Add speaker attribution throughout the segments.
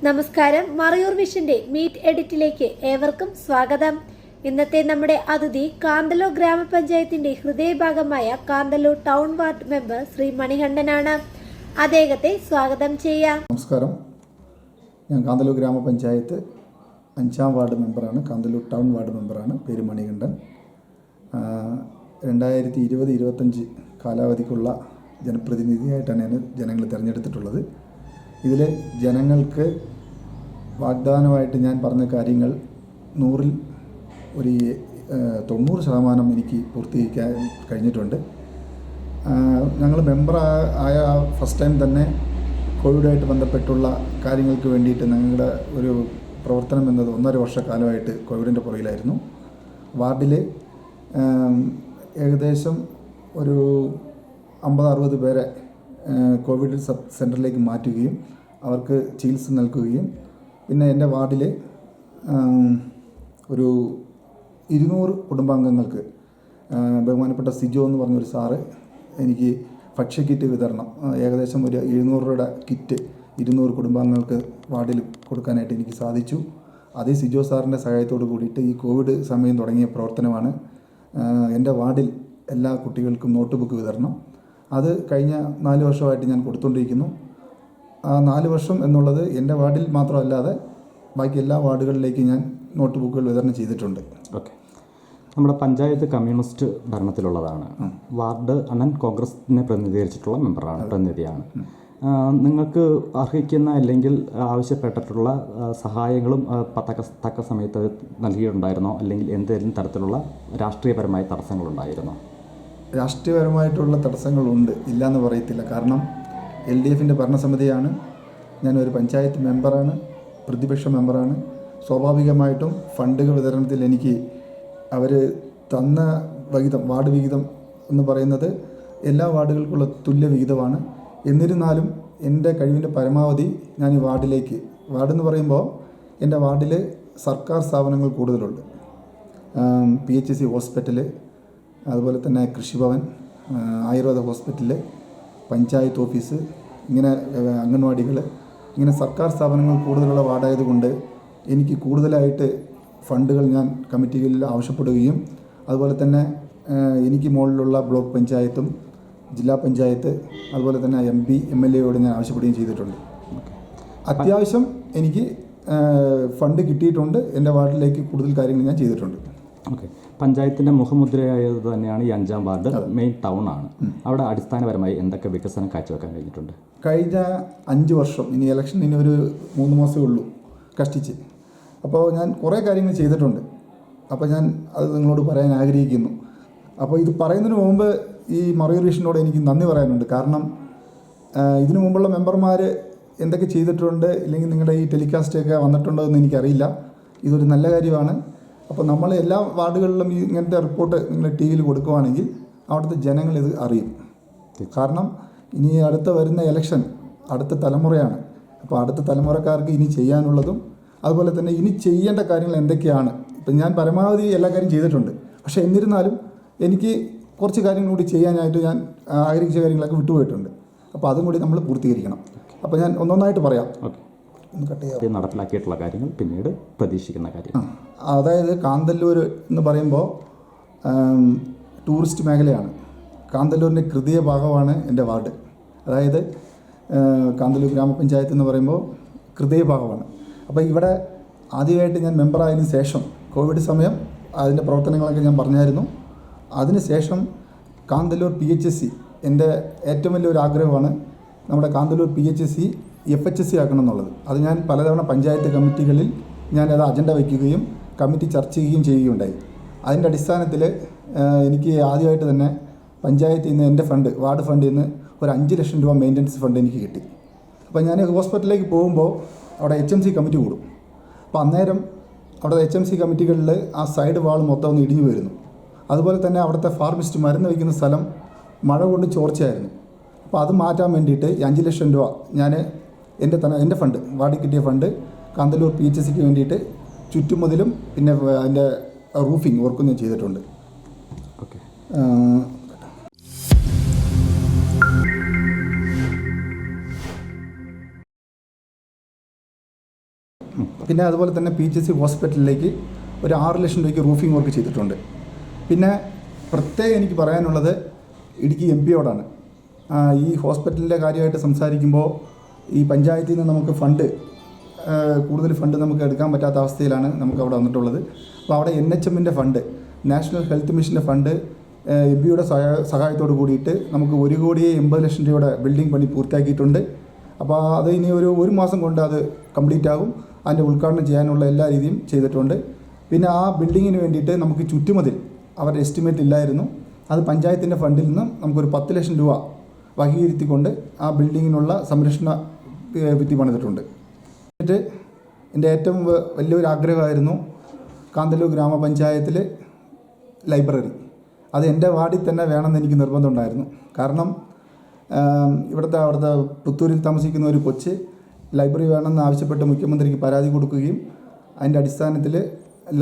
Speaker 1: നമസ്കാരം. മറയൂർ വിഷന്റെ മീറ്റ് എഡിറ്റിലേക്ക് ഏവർക്കും സ്വാഗതം. ഇന്നത്തെ നമ്മുടെ അതിഥി കാന്തല്ലൂർ ഗ്രാമപഞ്ചായത്തിന്റെ ഹൃദയഭാഗമായ Kanthalloor town ward member Sree മണികണ്ഠനാണ്. അദ്ദേഹത്തെ സ്വാഗതം ചെയ്യാം.
Speaker 2: നമസ്കാരം. ഞാൻ കാന്തല്ലൂർ ഗ്രാമപഞ്ചായത്ത് 5ാം വാർഡ് മെമ്പറാണ്. കാന്തല്ലൂർ ടൗൺ വാർഡ് മെമ്പറാണ്. പേര് മണികണ്ഠൻ. 2020-25 കാലാവധിക്കുള്ള ജനപ്രതിനിധിയായിട്ടാണ് ഞാൻ ജനങ്ങൾ തിരഞ്ഞെടുത്തിട്ടുള്ളത്. ഇതിൽ ജനങ്ങൾക്ക് വാഗ്ദാനമായിട്ട് ഞാൻ പറഞ്ഞ കാര്യങ്ങൾ 100ൽ ഒരു 90% എനിക്ക് പൂർത്തീകരിക്കാൻ കഴിഞ്ഞിട്ടുണ്ട്. ഞങ്ങൾ മെമ്പർ ആയ ഫസ്റ്റ് ടൈം തന്നെ കോവിഡായിട്ട് ബന്ധപ്പെട്ടുള്ള കാര്യങ്ങൾക്ക് വേണ്ടിയിട്ട് ഞങ്ങളുടെ ഒരു പ്രവർത്തനം എന്നത് 1.5 വർഷക്കാലമായിട്ട് കോവിഡിൻ്റെ പുറകിലായിരുന്നു. വാർഡിൽ ഏകദേശം ഒരു 50-60 പേരെ കോവിഡ് സബ് സെൻറ്ററിലേക്ക് മാറ്റുകയും അവർക്ക് ചികിത്സ നൽകുകയും പിന്നെ എൻ്റെ വാർഡിൽ ഒരു 200 കുടുംബാംഗങ്ങൾക്ക് ബഹുമാനപ്പെട്ട സിജോ എന്ന് പറഞ്ഞൊരു സാറ് എനിക്ക് ഭക്ഷ്യക്കിറ്റ് വിതരണം ഏകദേശം ഒരു 700 രൂപയുടെ കിറ്റ് 200 കുടുംബാംഗങ്ങൾക്ക് വാർഡിൽ കൊടുക്കാനായിട്ട് എനിക്ക് സാധിച്ചു. അതേ സിജോ സാറിൻ്റെ സഹായത്തോട് കൂടിയിട്ട് ഈ കോവിഡ് സമയം തുടങ്ങിയ പ്രവർത്തനമാണ്. എൻ്റെ വാർഡിൽ എല്ലാ കുട്ടികൾക്കും നോട്ട് ബുക്ക് വിതരണം അത് കഴിഞ്ഞ 4 വർഷമായിട്ട് ഞാൻ കൊടുത്തുകൊണ്ടിരിക്കുന്നു. ആ 4 വർഷം എന്നുള്ളത് എൻ്റെ വാർഡിൽ മാത്രമല്ലാതെ ബാക്കി എല്ലാ വാർഡുകളിലേക്കും ഞാൻ നോട്ട് ബുക്കുകൾ വിതരണം ചെയ്തിട്ടുണ്ട്.
Speaker 3: ഓക്കെ. നമ്മുടെ പഞ്ചായത്ത് കമ്മ്യൂണിസ്റ്റ് ഭരണത്തിലുള്ളതാണ്. വാർഡ് അണ്ണൻ കോൺഗ്രസിനെ പ്രതിനിധീകരിച്ചിട്ടുള്ള പ്രതിനിധിയാണ്. നിങ്ങൾക്ക് അർഹിക്കുന്ന അല്ലെങ്കിൽ ആവശ്യപ്പെട്ടിട്ടുള്ള സഹായങ്ങളും തക്ക സമയത്ത് നൽകിയിട്ടുണ്ടായിരുന്നോ? അല്ലെങ്കിൽ എന്തെങ്കിലും തരത്തിലുള്ള രാഷ്ട്രീയപരമായ തടസ്സങ്ങളുണ്ടായിരുന്നോ?
Speaker 2: രാഷ്ട്രീയപരമായിട്ടുള്ള തടസ്സങ്ങളുണ്ട്, ഇല്ലയെന്ന് പറയത്തില്ല. കാരണം LDFൻ്റെ ഭരണസമിതിയാണ്. ഞാനൊരു പഞ്ചായത്ത് മെമ്പറാണ്, പ്രതിപക്ഷ മെമ്പറാണ്. സ്വാഭാവികമായിട്ടും ഫണ്ടുകൾ വിതരണത്തിൽ എനിക്ക് അവർ തന്ന വിഹിതം, വാർഡ് വിഹിതം എന്ന് പറയുന്നത് എല്ലാ വാർഡുകൾക്കുള്ള തുല്യ വിഹിതമാണ്. എന്നിരുന്നാലും എൻ്റെ കഴിവിൻ്റെ പരമാവധി ഞാൻ ഈ വാർഡെന്ന് പറയുമ്പോൾ എൻ്റെ വാർഡിൽ സർക്കാർ സ്ഥാപനങ്ങൾ കൂടുതലുണ്ട്. PHC ഹോസ്പിറ്റൽ, അതുപോലെ തന്നെ കൃഷിഭവൻ, ആയുർവേദ ഹോസ്പിറ്റൽ, പഞ്ചായത്ത് ഓഫീസ്, ഇങ്ങനെ അംഗൻവാടികൾ, ഇങ്ങനെ സർക്കാർ സ്ഥാപനങ്ങൾ കൂടുതലുള്ള വാർഡായതുകൊണ്ട് എനിക്ക് കൂടുതലായിട്ട് ഫണ്ടുകൾ ഞാൻ കമ്മിറ്റികളിൽ ആവശ്യപ്പെടുകയും അതുപോലെ തന്നെ എനിക്ക് മുകളിലുള്ള ബ്ലോക്ക് പഞ്ചായത്തും ജില്ലാ പഞ്ചായത്ത് അതുപോലെ തന്നെ MP MLAയോട് ഞാൻ ആവശ്യപ്പെടുകയും ചെയ്തിട്ടുണ്ട്. അത്യാവശ്യം എനിക്ക് ഫണ്ട് കിട്ടിയിട്ടുണ്ട്. എൻ്റെ വാർഡിലേക്ക് കൂടുതൽ കാര്യങ്ങൾ ഞാൻ ചെയ്തിട്ടുണ്ട്.
Speaker 3: ഓക്കെ. പഞ്ചായത്തിൻ്റെ മുഖമുദ്രയായത് തന്നെയാണ് ഈ 5ാം വാർഡ്. മെയിൻ ടൗൺ ആണ്. അവിടെ അടിസ്ഥാനപരമായി എന്തൊക്കെ വികസനം കാഴ്ചവെക്കാൻ കഴിഞ്ഞിട്ടുണ്ട്?
Speaker 2: കഴിഞ്ഞ 5 വർഷം, ഇനി ഇലക്ഷൻ ഇനി ഒരു 3 മാസമേ ഉള്ളൂ കഷ്ടിച്ച്. അപ്പോൾ ഞാൻ കുറേ കാര്യങ്ങൾ ചെയ്തിട്ടുണ്ട്. അപ്പോൾ ഞാൻ അത് നിങ്ങളോട് പറയാൻ ആഗ്രഹിക്കുന്നു. അപ്പോൾ ഇത് പറയുന്നതിന് മുമ്പ് ഈ മറയൂർ വിഷനോട് എനിക്ക് നന്ദി പറയാനുണ്ട്. കാരണം ഇതിനു മുമ്പുള്ള മെമ്പർമാർ എന്തൊക്കെ ചെയ്തിട്ടുണ്ട്, ഇല്ലെങ്കിൽ നിങ്ങളുടെ ഈ ടെലികാസ്റ്റൊക്കെ വന്നിട്ടുണ്ടോ എന്ന് എനിക്കറിയില്ല. ഇതൊരു നല്ല കാര്യമാണ്. അപ്പോൾ നമ്മൾ എല്ലാ വാർഡുകളിലും ഈ ഇങ്ങനത്തെ റിപ്പോർട്ട് നിങ്ങൾ TV കൊടുക്കുകയാണെങ്കിൽ അവിടുത്തെ ജനങ്ങൾ ഇത് അറിയും. കാരണം ഇനി അടുത്ത വരുന്ന ഇലക്ഷൻ അടുത്ത തലമുറയാണ്. അപ്പോൾ അടുത്ത തലമുറക്കാർക്ക് ഇനി ചെയ്യാനുള്ളതും അതുപോലെ തന്നെ ഇനി ചെയ്യേണ്ട കാര്യങ്ങൾ എന്തൊക്കെയാണ്. ഇപ്പം ഞാൻ പരമാവധി എല്ലാ കാര്യം ചെയ്തിട്ടുണ്ട്. പക്ഷേ എന്നിരുന്നാലും എനിക്ക് കുറച്ച് കാര്യങ്ങൾ കൂടി ചെയ്യാനായിട്ട് ഞാൻ ആഗ്രഹിച്ച കാര്യങ്ങളൊക്കെ വിട്ടുപോയിട്ടുണ്ട്. അപ്പോൾ അതും കൂടി നമ്മൾ പൂർത്തീകരിക്കണം. അപ്പോൾ ഞാൻ ഒന്നൊന്നായിട്ട് പറയാം.
Speaker 3: നടപ്പിലാക്കിയിട്ടുള്ള കാര്യങ്ങൾ, പിന്നീട് പ്രതീക്ഷിക്കുന്ന കാര്യം.
Speaker 2: അതായത് കാന്തല്ലൂർ എന്ന് പറയുമ്പോൾ ടൂറിസ്റ്റ് മേഖലയാണ്. കാന്തല്ലൂരിൻ്റെ ഹൃദയഭാഗമാണ് എൻ്റെ വാർഡ്. അതായത് കാന്തല്ലൂർ ഗ്രാമപഞ്ചായത്ത് എന്ന് പറയുമ്പോൾ ഹൃദയഭാഗമാണ്. അപ്പോൾ ഇവിടെ ആദ്യമായിട്ട് ഞാൻ മെമ്പറായതിനു ശേഷം കോവിഡ് സമയം അതിൻ്റെ പ്രവർത്തനങ്ങളൊക്കെ ഞാൻ പറഞ്ഞായിരുന്നു. അതിനുശേഷം കാന്തല്ലൂർ PHC എൻ്റെ ഏറ്റവും വലിയൊരു ആഗ്രഹമാണ് നമ്മുടെ കാന്തല്ലൂർ PHC FHC ആക്കണം എന്നുള്ളത്. അത് ഞാൻ പലതവണ പഞ്ചായത്ത് കമ്മിറ്റികളിൽ ഞാനത് അജണ്ട വയ്ക്കുകയും കമ്മിറ്റി ചർച്ച ചെയ്യുകയും ചെയ്യുകയുണ്ടായി. അതിൻ്റെ അടിസ്ഥാനത്തിൽ എനിക്ക് ആദ്യമായിട്ട് തന്നെ പഞ്ചായത്തിൽ നിന്ന് എൻ്റെ ഫണ്ട്, വാർഡ് ഫണ്ടിൽ നിന്ന് ഒരു 5 ലക്ഷം രൂപ മെയിൻ്റനൻസ് ഫണ്ട് എനിക്ക് കിട്ടി. അപ്പോൾ ഞാൻ ഹോസ്പിറ്റലിലേക്ക് പോകുമ്പോൾ അവിടെ HMC കമ്മിറ്റി കൂടും. അപ്പോൾ അന്നേരം അവിടെ HMC കമ്മിറ്റികളിൽ ആ സൈഡ് വാൾ മൊത്തം ഒന്ന് ഇടിഞ്ഞു വരുന്നു. അതുപോലെ തന്നെ അവിടുത്തെ ഫാർമിസ്റ്റ് മരുന്ന് വയ്ക്കുന്ന സ്ഥലം മഴ കൊണ്ട് ചോർച്ചയായിരുന്നു. അപ്പോൾ അത് മാറ്റാൻ വേണ്ടിയിട്ട് 5 ലക്ഷം രൂപ ഞാൻ എൻ്റെ ഫണ്ട്, വാർഡിൽ കിട്ടിയ ഫണ്ട് കാന്തല്ലൂർ PHCക്ക് വേണ്ടിയിട്ട് ചുറ്റുമതിലും പിന്നെ അതിൻ്റെ റൂഫിംഗ് വർക്കും ഞാൻ ചെയ്തിട്ടുണ്ട്. ഓക്കെ. പിന്നെ അതുപോലെ തന്നെ PHC ഹോസ്പിറ്റലിലേക്ക് ഒരു 6 ലക്ഷം രൂപയ്ക്ക് റൂഫിംഗ് വർക്ക് ചെയ്തിട്ടുണ്ട്. പിന്നെ പ്രത്യേകം എനിക്ക് പറയാനുള്ളത് ഇടുക്കി MP യോടാണ്. ഈ ഹോസ്പിറ്റലിൻ്റെ കാര്യമായിട്ട് സംസാരിക്കുമ്പോൾ ഈ പഞ്ചായത്തിൽ നിന്ന് നമുക്ക് കൂടുതൽ ഫണ്ട് നമുക്ക് എടുക്കാൻ പറ്റാത്ത അവസ്ഥയിലാണ് നമുക്ക് അവിടെ വന്നിട്ടുള്ളത്. അപ്പോൾ അവിടെ NHMൻ്റെ ഫണ്ട്, നാഷണൽ ഹെൽത്ത് മിഷൻ്റെ ഫണ്ട് MP യുടെ സഹായത്തോട് കൂടിയിട്ട് നമുക്ക് 1,80,00,000 രൂപയുടെ ബിൽഡിംഗ് പണി പൂർത്തിയാക്കിയിട്ടുണ്ട്. അപ്പോൾ അത് ഇനി ഒരു മാസം കൊണ്ട് അത് കംപ്ലീറ്റ് ആകും. അതിൻ്റെ ഉദ്ഘാടനം ചെയ്യാനുള്ള എല്ലാ രീതിയും ചെയ്തിട്ടുണ്ട്. പിന്നെ ആ ബിൽഡിങ്ങിന് വേണ്ടിയിട്ട് നമുക്ക് ചുറ്റുമതിൽ അവരുടെ എസ്റ്റിമേറ്റ് ഇല്ലായിരുന്നു. അത് പഞ്ചായത്തിൻ്റെ ഫണ്ടിൽ നിന്ന് നമുക്കൊരു 10 ലക്ഷം രൂപ വകയിരുത്തിക്കൊണ്ട് ആ ബിൽഡിങ്ങിനുള്ള സംരക്ഷണ ഭിത്തി പണിതിട്ടുണ്ട്. എന്നിട്ട് എൻ്റെ ഏറ്റവും വലിയൊരു ആഗ്രഹമായിരുന്നു കാന്തല്ലൂർ ഗ്രാമപഞ്ചായത്തിൽ ലൈബ്രറി. അത് എൻ്റെ വാർഡിൽ തന്നെ വേണമെന്ന് എനിക്ക് നിർബന്ധമുണ്ടായിരുന്നു. കാരണം അവിടുത്തെ പുത്തൂരിൽ താമസിക്കുന്ന ഒരു കൊച്ച് ലൈബ്രറി വേണമെന്ന് ആവശ്യപ്പെട്ട് മുഖ്യമന്ത്രിക്ക് പരാതി കൊടുക്കുകയും അതിൻ്റെ അടിസ്ഥാനത്തിൽ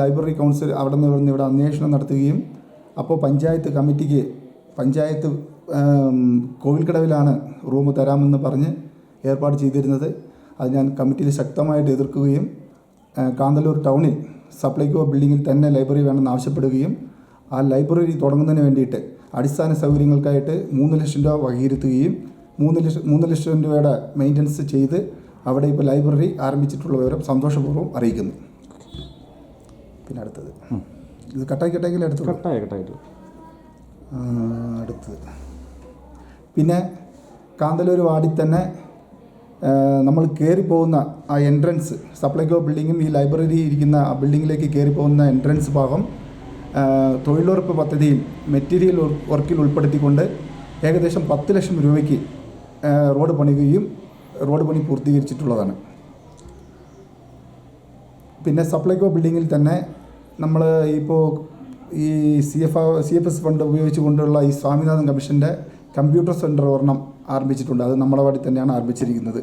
Speaker 2: ലൈബ്രറി കൗൺസിൽ അവിടെ നിന്ന് ഇവിടെ അന്വേഷണം നടത്തുകയും അപ്പോൾ പഞ്ചായത്ത് കമ്മിറ്റിക്ക് പഞ്ചായത്ത് കോവിൽക്കടവിലാണ് റൂം തരാമെന്ന് പറഞ്ഞ് ഏർപ്പാട് ചെയ്തിരുന്നത്. അത് ഞാൻ കമ്മിറ്റിയിൽ ശക്തമായിട്ട് എതിർക്കുകയും കാന്തല്ലൂർ ടൗണിൽ സപ്ലൈകോ ബിൽഡിങ്ങിൽ തന്നെ ലൈബ്രറി വേണമെന്ന് ആവശ്യപ്പെടുകയും ആ ലൈബ്രറി തുടങ്ങുന്നതിന് വേണ്ടിയിട്ട് അടിസ്ഥാന സൗകര്യങ്ങൾക്കായിട്ട് 3 ലക്ഷം രൂപ വകയിരുത്തുകയും 3 ലക്ഷം രൂപയുടെ മെയിൻ്റനൻസ് ചെയ്ത് അവിടെ ഇപ്പോൾ ലൈബ്രറി ആരംഭിച്ചിട്ടുള്ള വിവരം സന്തോഷപൂർവ്വം അറിയിക്കുന്നു. പിന്നെ അടുത്തത് ഇത് കട്ടാക്കിയിട്ടെങ്കിലും അടുത്തത് പിന്നെ കാന്തല്ലൂർ വാർഡിൽ തന്നെ നമ്മൾ കയറിപ്പോകുന്ന ആ എൻട്രൻസ് സപ്ലൈകോ ബിൽഡിങ്ങും ഈ ലൈബ്രറി ഇരിക്കുന്ന ആ ബിൽഡിങ്ങിലേക്ക് കയറിപ്പോകുന്ന എൻട്രൻസ് ഭാഗം തൊഴിലുറപ്പ് പദ്ധതിയിൽ മെറ്റീരിയൽ വർക്കിൽ ഉൾപ്പെടുത്തിക്കൊണ്ട് ഏകദേശം 10 ലക്ഷം രൂപയ്ക്ക് റോഡ് പണി പൂർത്തീകരിച്ചിട്ടുള്ളതാണ്. പിന്നെ സപ്ലൈകോ ബിൽഡിങ്ങിൽ തന്നെ നമ്മൾ ഇപ്പോൾ ഈ CFS ഫണ്ട് ഉപയോഗിച്ചുകൊണ്ടുള്ള ഈ സ്വാമിനാഥൻ കമ്മീഷൻ്റെ കമ്പ്യൂട്ടർ സെൻറ്റർ ഒരെണ്ണം ആരംഭിച്ചിട്ടുണ്ട്. അത് നമ്മുടെ വാർഡിൽ തന്നെയാണ് ആരംഭിച്ചിരിക്കുന്നത്.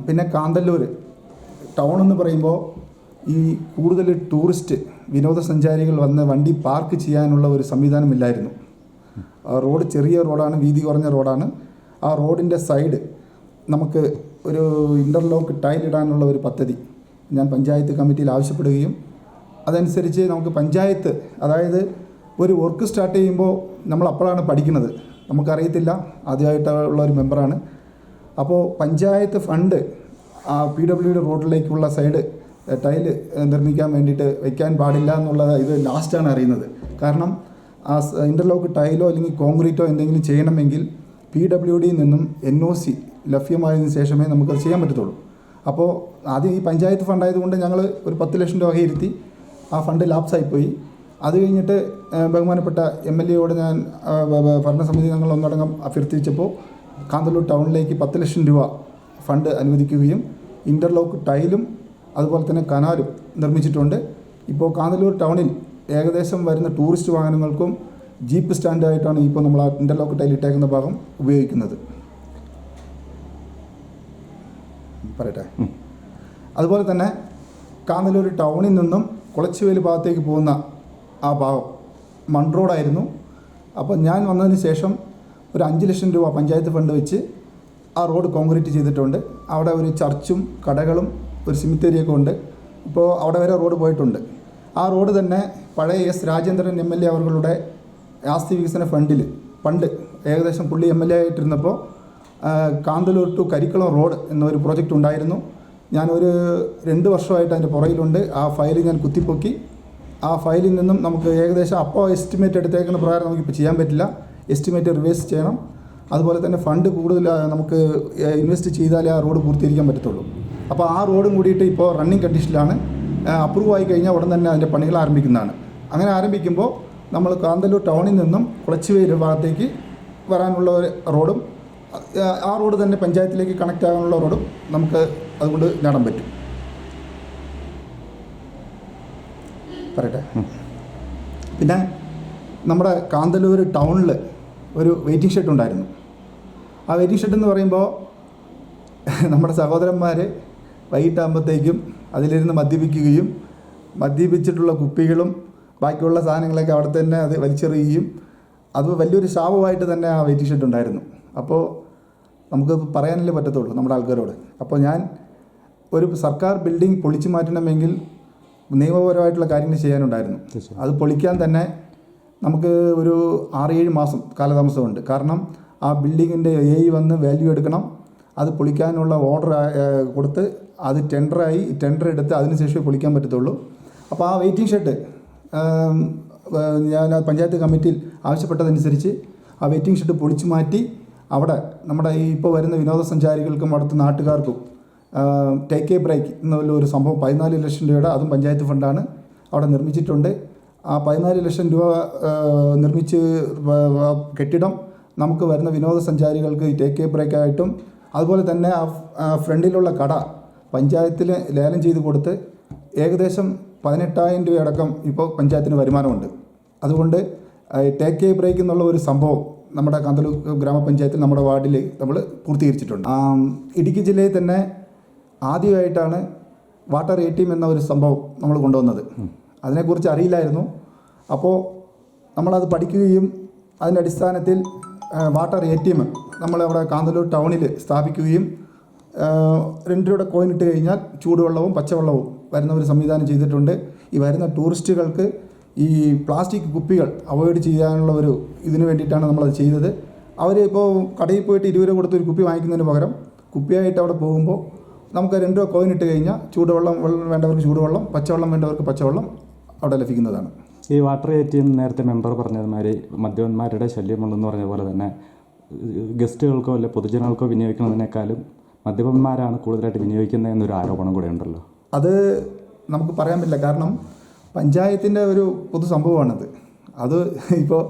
Speaker 2: പിന്നെ കാന്തല്ലൂർ ടൗൺ എന്ന് പറയുമ്പോൾ ഈ കൂടുതൽ ടൂറിസ്റ്റ് വിനോദസഞ്ചാരികൾ വന്ന് വണ്ടി പാർക്ക് ചെയ്യാനുള്ള ഒരു സംവിധാനമില്ലായിരുന്നു. റോഡ് ചെറിയ റോഡാണ്, വീതി കുറഞ്ഞ റോഡാണ്. ആ റോഡിൻ്റെ സൈഡ് നമുക്ക് ഒരു ഇൻ്റർലോക്ക് ടൈലിടാനുള്ള ഒരു പദ്ധതി ഞാൻ പഞ്ചായത്ത് കമ്മിറ്റിയിൽ ആവശ്യപ്പെടുകയും അതനുസരിച്ച് നമുക്ക് പഞ്ചായത്ത്, അതായത് ഒരു വർക്ക് സ്റ്റാർട്ട് ചെയ്യുമ്പോൾ നമ്മൾ അപ്പോഴാണ് പഠിക്കുന്നത്, നമുക്കറിയത്തില്ല, ആദ്യമായിട്ടുള്ള ഒരു മെമ്പറാണ്. അപ്പോൾ പഞ്ചായത്ത് ഫണ്ട് ആ PWD റോഡിലേക്കുള്ള സൈഡ് ടൈല് നിർമ്മിക്കാൻ വേണ്ടിയിട്ട് വയ്ക്കാൻ പാടില്ല എന്നുള്ളത് ഇത് ലാസ്റ്റാണ് അറിയുന്നത്. കാരണം ആ ഇൻ്റർലോക്ക് ടൈലോ അല്ലെങ്കിൽ കോൺക്രീറ്റോ എന്തെങ്കിലും ചെയ്യണമെങ്കിൽ PWD നിന്നും NOC ലഭ്യമായതിനു ശേഷമേ നമുക്കത് ചെയ്യാൻ പറ്റത്തുള്ളൂ. അപ്പോൾ ആദ്യം ഈ പഞ്ചായത്ത് ഫണ്ടായതുകൊണ്ട് ഞങ്ങൾ ഒരു 10 ലക്ഷം രൂപ ഇരുത്തി ആ ഫണ്ട് ലാപ്സായിപ്പോയി. അത് കഴിഞ്ഞിട്ട് ബഹുമാനപ്പെട്ട MLA ഞാൻ ഭരണസമിതി ഞങ്ങൾ ഒന്നടങ്കം അഭ്യർത്ഥിച്ചപ്പോൾ കാന്തല്ലൂർ ടൗണിലേക്ക് 10 ലക്ഷം രൂപ ഫണ്ട് അനുവദിക്കുകയും ഇൻ്റർലോക്ക് ടൈലും അതുപോലെ തന്നെ കനാലും നിർമ്മിച്ചിട്ടുണ്ട്. ഇപ്പോൾ കാന്തല്ലൂർ ടൗണിൽ ഏകദേശം വരുന്ന ടൂറിസ്റ്റ് വാഹനങ്ങൾക്കും ജീപ്പ് സ്റ്റാൻഡായിട്ടാണ് ഇപ്പോൾ നമ്മൾ ആ ഇൻ്റർലോക്ക് ടൈൽ ഇട്ടേക്കുന്ന ഭാഗം ഉപയോഗിക്കുന്നത്. പറയട്ടെ. അതുപോലെ തന്നെ കാന്തല്ലൂർ ടൗണിൽ നിന്നും കുളച്ചുവേലി ഭാഗത്തേക്ക് പോകുന്ന ആ ഭാഗം മൺ റോഡായിരുന്നു. അപ്പോൾ ഞാൻ വന്നതിന് ശേഷം ഒരു 5 ലക്ഷം രൂപ പഞ്ചായത്ത് ഫണ്ട് വെച്ച് ആ റോഡ് കോൺക്രീറ്റ് ചെയ്തിട്ടുണ്ട്. അവിടെ ഒരു ചർച്ചും കടകളും ഒരു സിമിത്തേരിയൊക്കെ ഉണ്ട്. ഇപ്പോൾ അവിടെ വരെ റോഡ് പോയിട്ടുണ്ട്. ആ റോഡ് തന്നെ പഴയ രാജേന്ദ്രൻ MLA അവരുടെ ആസ്തി വികസന ഫണ്ട് ഏകദേശം പുള്ളി MLA ആയിട്ടിരുന്നപ്പോൾ കാന്തല്ലൂർ ടു കരിക്കുളം റോഡ് എന്നൊരു പ്രോജക്റ്റ് ഉണ്ടായിരുന്നു. ഞാനൊരു 2 വർഷമായിട്ട് അതിൻ്റെ പുറകിലുണ്ട്. ആ ഫയൽ ഞാൻ കുത്തിപ്പൊക്കി. ആ ഫയലിൽ നിന്നും നമുക്ക് ഏകദേശം അപ്പോൾ എസ്റ്റിമേറ്റ് എടുത്തേക്കുന്ന പ്രകാരം നമുക്കിപ്പോൾ ചെയ്യാൻ പറ്റില്ല. എസ്റ്റിമേറ്റ് റിവേഴ്സ് ചെയ്യണം. അതുപോലെ തന്നെ ഫണ്ട് കൂടുതൽ നമുക്ക് ഇൻവെസ്റ്റ് ചെയ്താലേ ആ റോഡ് പൂർത്തീകരിക്കാൻ പറ്റത്തുള്ളൂ. അപ്പോൾ ആ റോഡും കൂടിയിട്ട് ഇപ്പോൾ റണ്ണിങ് കണ്ടീഷനിലാണ്. അപ്രൂവ് ആയി കഴിഞ്ഞാൽ ഉടൻ തന്നെ അതിൻ്റെ പണികൾ ആരംഭിക്കുന്നതാണ്. അങ്ങനെ ആരംഭിക്കുമ്പോൾ നമ്മൾ കാന്തല്ലൂർ ടൗണിൽ നിന്നും കുളച്ചുവേലി ഭാഗത്തേക്ക് വരാനുള്ള ഒരു റോഡും ആ റോഡ് തന്നെ പഞ്ചായത്തിലേക്ക് കണക്റ്റ് ആകാനുള്ള റോഡും നമുക്ക് അതുകൊണ്ട് നേടാൻ പറ്റും. പറയട്ടെ. പിന്നെ നമ്മുടെ കാന്തല്ലൂർ ടൗണിൽ ഒരു വെയിറ്റിംഗ് ഷെഡ് ഉണ്ടായിരുന്നു. ആ വെയിറ്റിംഗ് ഷെഡ് എന്ന് പറയുമ്പോൾ നമ്മുടെ സഹോദരന്മാർ വൈകിട്ടാകുമ്പോഴത്തേക്കും അതിലിരുന്ന് മദ്യപിക്കുകയും മദ്യപിച്ചിട്ടുള്ള കുപ്പികളും ബാക്കിയുള്ള സാധനങ്ങളൊക്കെ അവിടെ തന്നെ അത് വലിച്ചെറിയുകയും അത് വലിയൊരു ശാപമായിട്ട് തന്നെ ആ വെയിറ്റിംഗ് ഷെഡ് ഉണ്ടായിരുന്നു. അപ്പോൾ നമുക്ക് പറയാനല്ലേ പറ്റത്തുള്ളൂ നമ്മുടെ ആൾക്കാരോട്. അപ്പോൾ ഞാൻ ഒരു സർക്കാർ ബിൽഡിംഗ് പൊളിച്ചു മാറ്റണമെങ്കിൽ നിയമപരമായിട്ടുള്ള കാര്യങ്ങൾ ചെയ്യാനുണ്ടായിരുന്നു. അത് പൊളിക്കാൻ തന്നെ നമുക്ക് ഒരു 6-7 മാസം കാലതാമസമുണ്ട്. കാരണം ആ ബിൽഡിങ്ങിൻ്റെ വന്ന് വാല്യൂ എടുക്കണം, അത് പൊളിക്കാനുള്ള ഓർഡർ കൊടുത്ത് അത് ടെൻഡർ എടുത്ത് അതിനുശേഷമേ പൊളിക്കാൻ പറ്റത്തുള്ളൂ. അപ്പോൾ ആ വെയിറ്റിംഗ് ഷെഡ് ഞാൻ പഞ്ചായത്ത് കമ്മിറ്റിയിൽ ആവശ്യപ്പെട്ടതനുസരിച്ച് ആ വെയിറ്റിംഗ് ഷെഡ് പൊളിച്ചു മാറ്റി അവിടെ നമ്മുടെ ഈ ഇപ്പോൾ വരുന്ന വിനോദസഞ്ചാരികൾക്കും അടുത്ത നാട്ടുകാർക്കും ടേക്ക് എ ബ്രേക്ക് എന്നുള്ള ഒരു സംഭവം 14 ലക്ഷം രൂപയുടെ, അതും പഞ്ചായത്ത് ഫണ്ടാണ്, അവിടെ നിർമ്മിച്ചിട്ടുണ്ട്. ആ 14 ലക്ഷം രൂപ നിർമ്മിച്ച് കെട്ടിടം നമുക്ക് വരുന്ന വിനോദസഞ്ചാരികൾക്ക് ഈ ടേക്ക് എ ബ്രേക്കായിട്ടും, അതുപോലെ തന്നെ ആ ഫ്രണ്ടിലുള്ള കട പഞ്ചായത്തിൽ ലേലം ചെയ്ത് കൊടുത്ത് ഏകദേശം 18,000 രൂപയടക്കം ഇപ്പോൾ പഞ്ചായത്തിന് വരുമാനമുണ്ട്. അതുകൊണ്ട് ടേക്ക് എ ബ്രേക്ക് എന്നുള്ള ഒരു സംഭവം നമ്മുടെ കാന്തല്ലൂർ ഗ്രാമപഞ്ചായത്തിൽ നമ്മുടെ വാർഡിൽ നമ്മൾ പൂർത്തീകരിച്ചിട്ടുണ്ട്. ഇടുക്കി ജില്ലയിൽ തന്നെ ആദ്യമായിട്ടാണ് വാട്ടർ ATM എന്ന ഒരു സംഭവം നമ്മൾ കൊണ്ടുവന്നത്. അതിനെക്കുറിച്ച് അറിയില്ലായിരുന്നു. അപ്പോൾ നമ്മളത് പഠിക്കുകയും അതിൻ്റെ അടിസ്ഥാനത്തിൽ വാട്ടർ ATM നമ്മളവിടെ കാന്തല്ലൂർ ടൗണിൽ സ്ഥാപിക്കുകയും 2 രൂപയുടെ കോയിൻ ഇട്ട് കഴിഞ്ഞാൽ ചൂടുവെള്ളവും പച്ചവെള്ളവും വരുന്ന ഒരു സംവിധാനം ചെയ്തിട്ടുണ്ട്. ഈ വരുന്ന ടൂറിസ്റ്റുകൾക്ക് ഈ പ്ലാസ്റ്റിക് കുപ്പികൾ അവോയ്ഡ് ചെയ്യാനുള്ള ഒരു ഇതിന് വേണ്ടിയിട്ടാണ് നമ്മളത് ചെയ്തത്. അവർ ഇപ്പോൾ കടയിൽ പോയിട്ട് 20 രൂപ കൊടുത്ത് ഒരു കുപ്പി വാങ്ങിക്കുന്നതിന് പകരം കുപ്പിയായിട്ട് അവിടെ പോകുമ്പോൾ നമുക്ക് 2 രൂപ കോയിൻ ഇട്ട് കഴിഞ്ഞാൽ ചൂടുവെള്ളം വേണ്ടവർക്ക് ചൂടുവെള്ളം, പച്ചവെള്ളം വേണ്ടവർക്ക് പച്ചവെള്ളം അവിടെ ലഭിക്കുന്നതാണ്.
Speaker 3: ഈ വാട്ടർ ATM നേരത്തെ മെമ്പർ പറഞ്ഞതുമാതിരി മദ്യപന്മാരുടെ ശല്യമുണ്ടെന്ന് പറഞ്ഞ പോലെ തന്നെ ഗസ്റ്റുകൾക്കോ അല്ലെ പൊതുജനങ്ങൾക്കോ വിനിയോഗിക്കുന്നതിനേക്കാളും മദ്യപന്മാരാണ് കൂടുതലായിട്ട് വിനിയോഗിക്കുന്നത് എന്നൊരു ആരോപണം കൂടെ ഉണ്ടല്ലോ.
Speaker 2: അത് നമുക്ക് പറയാൻ പറ്റില്ല. കാരണം പഞ്ചായത്തിൻ്റെ ഒരു പൊതു സംഭവമാണത്. അത് ഇപ്പോൾ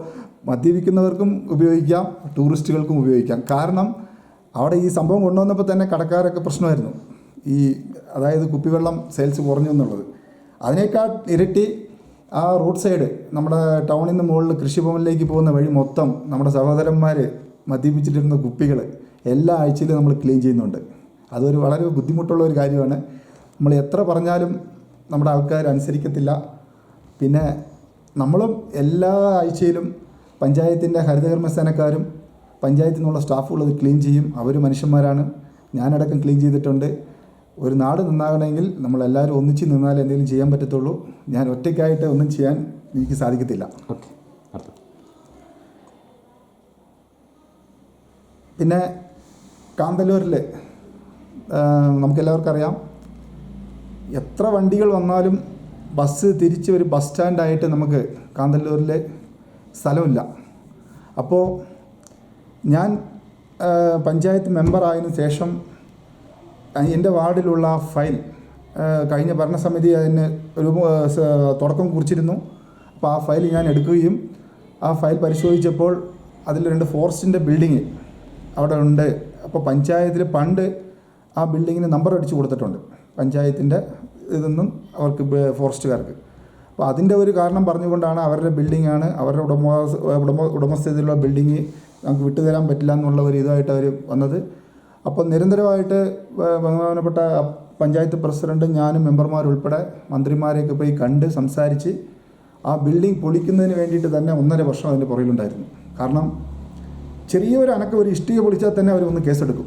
Speaker 2: മദ്യപിക്കുന്നവർക്കും ഉപയോഗിക്കാം, ടൂറിസ്റ്റുകൾക്കും ഉപയോഗിക്കാം. കാരണം അവിടെ ഈ സംഭവം കൊണ്ടുവന്നപ്പോൾ തന്നെ കടക്കാരൊക്കെ പ്രശ്നമായിരുന്നു. അതായത് കുപ്പിവെള്ളം സെയിൽസ് കുറഞ്ഞു എന്നുള്ളത്. അതിനേക്കാൾ ഇരട്ടി ആ റോഡ് സൈഡ് നമ്മുടെ ടൗണിൽ നിന്ന് മുകളിൽ കൃഷിഭവനിലേക്ക് പോകുന്ന വഴി മൊത്തം നമ്മുടെ സഹോദരന്മാർ മദ്യപിച്ചിട്ടിരുന്ന കുപ്പികൾ എല്ലാ ആഴ്ചയിലും നമ്മൾ ക്ലീൻ ചെയ്യുന്നുണ്ട്. അതൊരു വളരെ ബുദ്ധിമുട്ടുള്ള ഒരു കാര്യമാണ്. നമ്മൾ എത്ര പറഞ്ഞാലും നമ്മുടെ ആൾക്കാർ അനുസരിക്കത്തില്ല. പിന്നെ നമ്മളും എല്ലാ ആഴ്ചയിലും പഞ്ചായത്തിൻ്റെ ഹരിതകർമ്മസേനക്കാരും പഞ്ചായത്തിൽ നിന്നുള്ള സ്റ്റാഫുകൾ അത് ക്ലീൻ ചെയ്യും. അവർ മനുഷ്യന്മാരാണ്. ഞാനടക്കം ക്ലീൻ ചെയ്തിട്ടുണ്ട്. ഒരു നാട് നന്നാകണമെങ്കിൽ നമ്മളെല്ലാവരും ഒന്നിച്ച് നിന്നാലേ എന്തെങ്കിലും ചെയ്യാൻ പറ്റത്തുള്ളൂ. ഞാൻ ഒറ്റയ്ക്കായിട്ട് ഒന്നും ചെയ്യാൻ എനിക്ക് സാധിക്കത്തില്ല. പിന്നെ കാന്തല്ലൂരിൽ നമുക്കെല്ലാവർക്കും അറിയാം, എത്ര വണ്ടികൾ വന്നാലും ബസ് തിരിച്ച് ഒരു ബസ് സ്റ്റാൻഡായിട്ട് നമുക്ക് കാന്തല്ലൂരിൽ സ്ഥലമില്ല. അപ്പോൾ ഞാൻ പഞ്ചായത്ത് മെമ്പറായതിനു ശേഷം എൻ്റെ വാർഡിലുള്ള ഫയൽ കഴിഞ്ഞ ഭരണസമിതി അതിന് ഒരു തുടക്കം കുറിച്ചിരുന്നു. അപ്പോൾ ആ ഫയൽ ഞാൻ എടുക്കുകയും ആ ഫയൽ പരിശോധിച്ചപ്പോൾ അതിൽ 2 ഫോറസ്റ്റിൻ്റെ ബിൽഡിങ് അവിടെ ഉണ്ട്. അപ്പോൾ പഞ്ചായത്തിൽ പണ്ട് ആ ബിൽഡിങ്ങിന് നമ്പർ അടിച്ചു കൊടുത്തിട്ടുണ്ട് പഞ്ചായത്തിൻ്റെ ഇതൊന്നും അവർക്ക് ഫോറസ്റ്റുകാർക്ക്. അപ്പോൾ അതിൻ്റെ ഒരു കാരണം പറഞ്ഞുകൊണ്ടാണ് അവരുടെ ബിൽഡിങ്ങാണ്, അവരുടെ ഉടമസ്ഥതയിലുള്ള ബിൽഡിങ് നമുക്ക് വിട്ടുതരാൻ പറ്റില്ല എന്നുള്ള ഒരു ഇതായിട്ട് അവർ വന്നത്. അപ്പോൾ നിരന്തരമായിട്ട് ബഹുമാനപ്പെട്ട പഞ്ചായത്ത് പ്രസിഡൻറ്റും ഞാനും മെമ്പർമാരുൾപ്പെടെ മന്ത്രിമാരെയൊക്കെ പോയി കണ്ട് സംസാരിച്ച് ആ ബിൽഡിംഗ് പൊളിക്കുന്നതിന് വേണ്ടിയിട്ട് തന്നെ 1.5 വർഷം അതിൻ്റെ പുറകിലുണ്ടായിരുന്നു. കാരണം ചെറിയൊരു അനക്കം, ഒരു ഇഷ്ടിക പൊളിച്ചാൽ തന്നെ അവർ ഒന്ന് കേസെടുക്കും.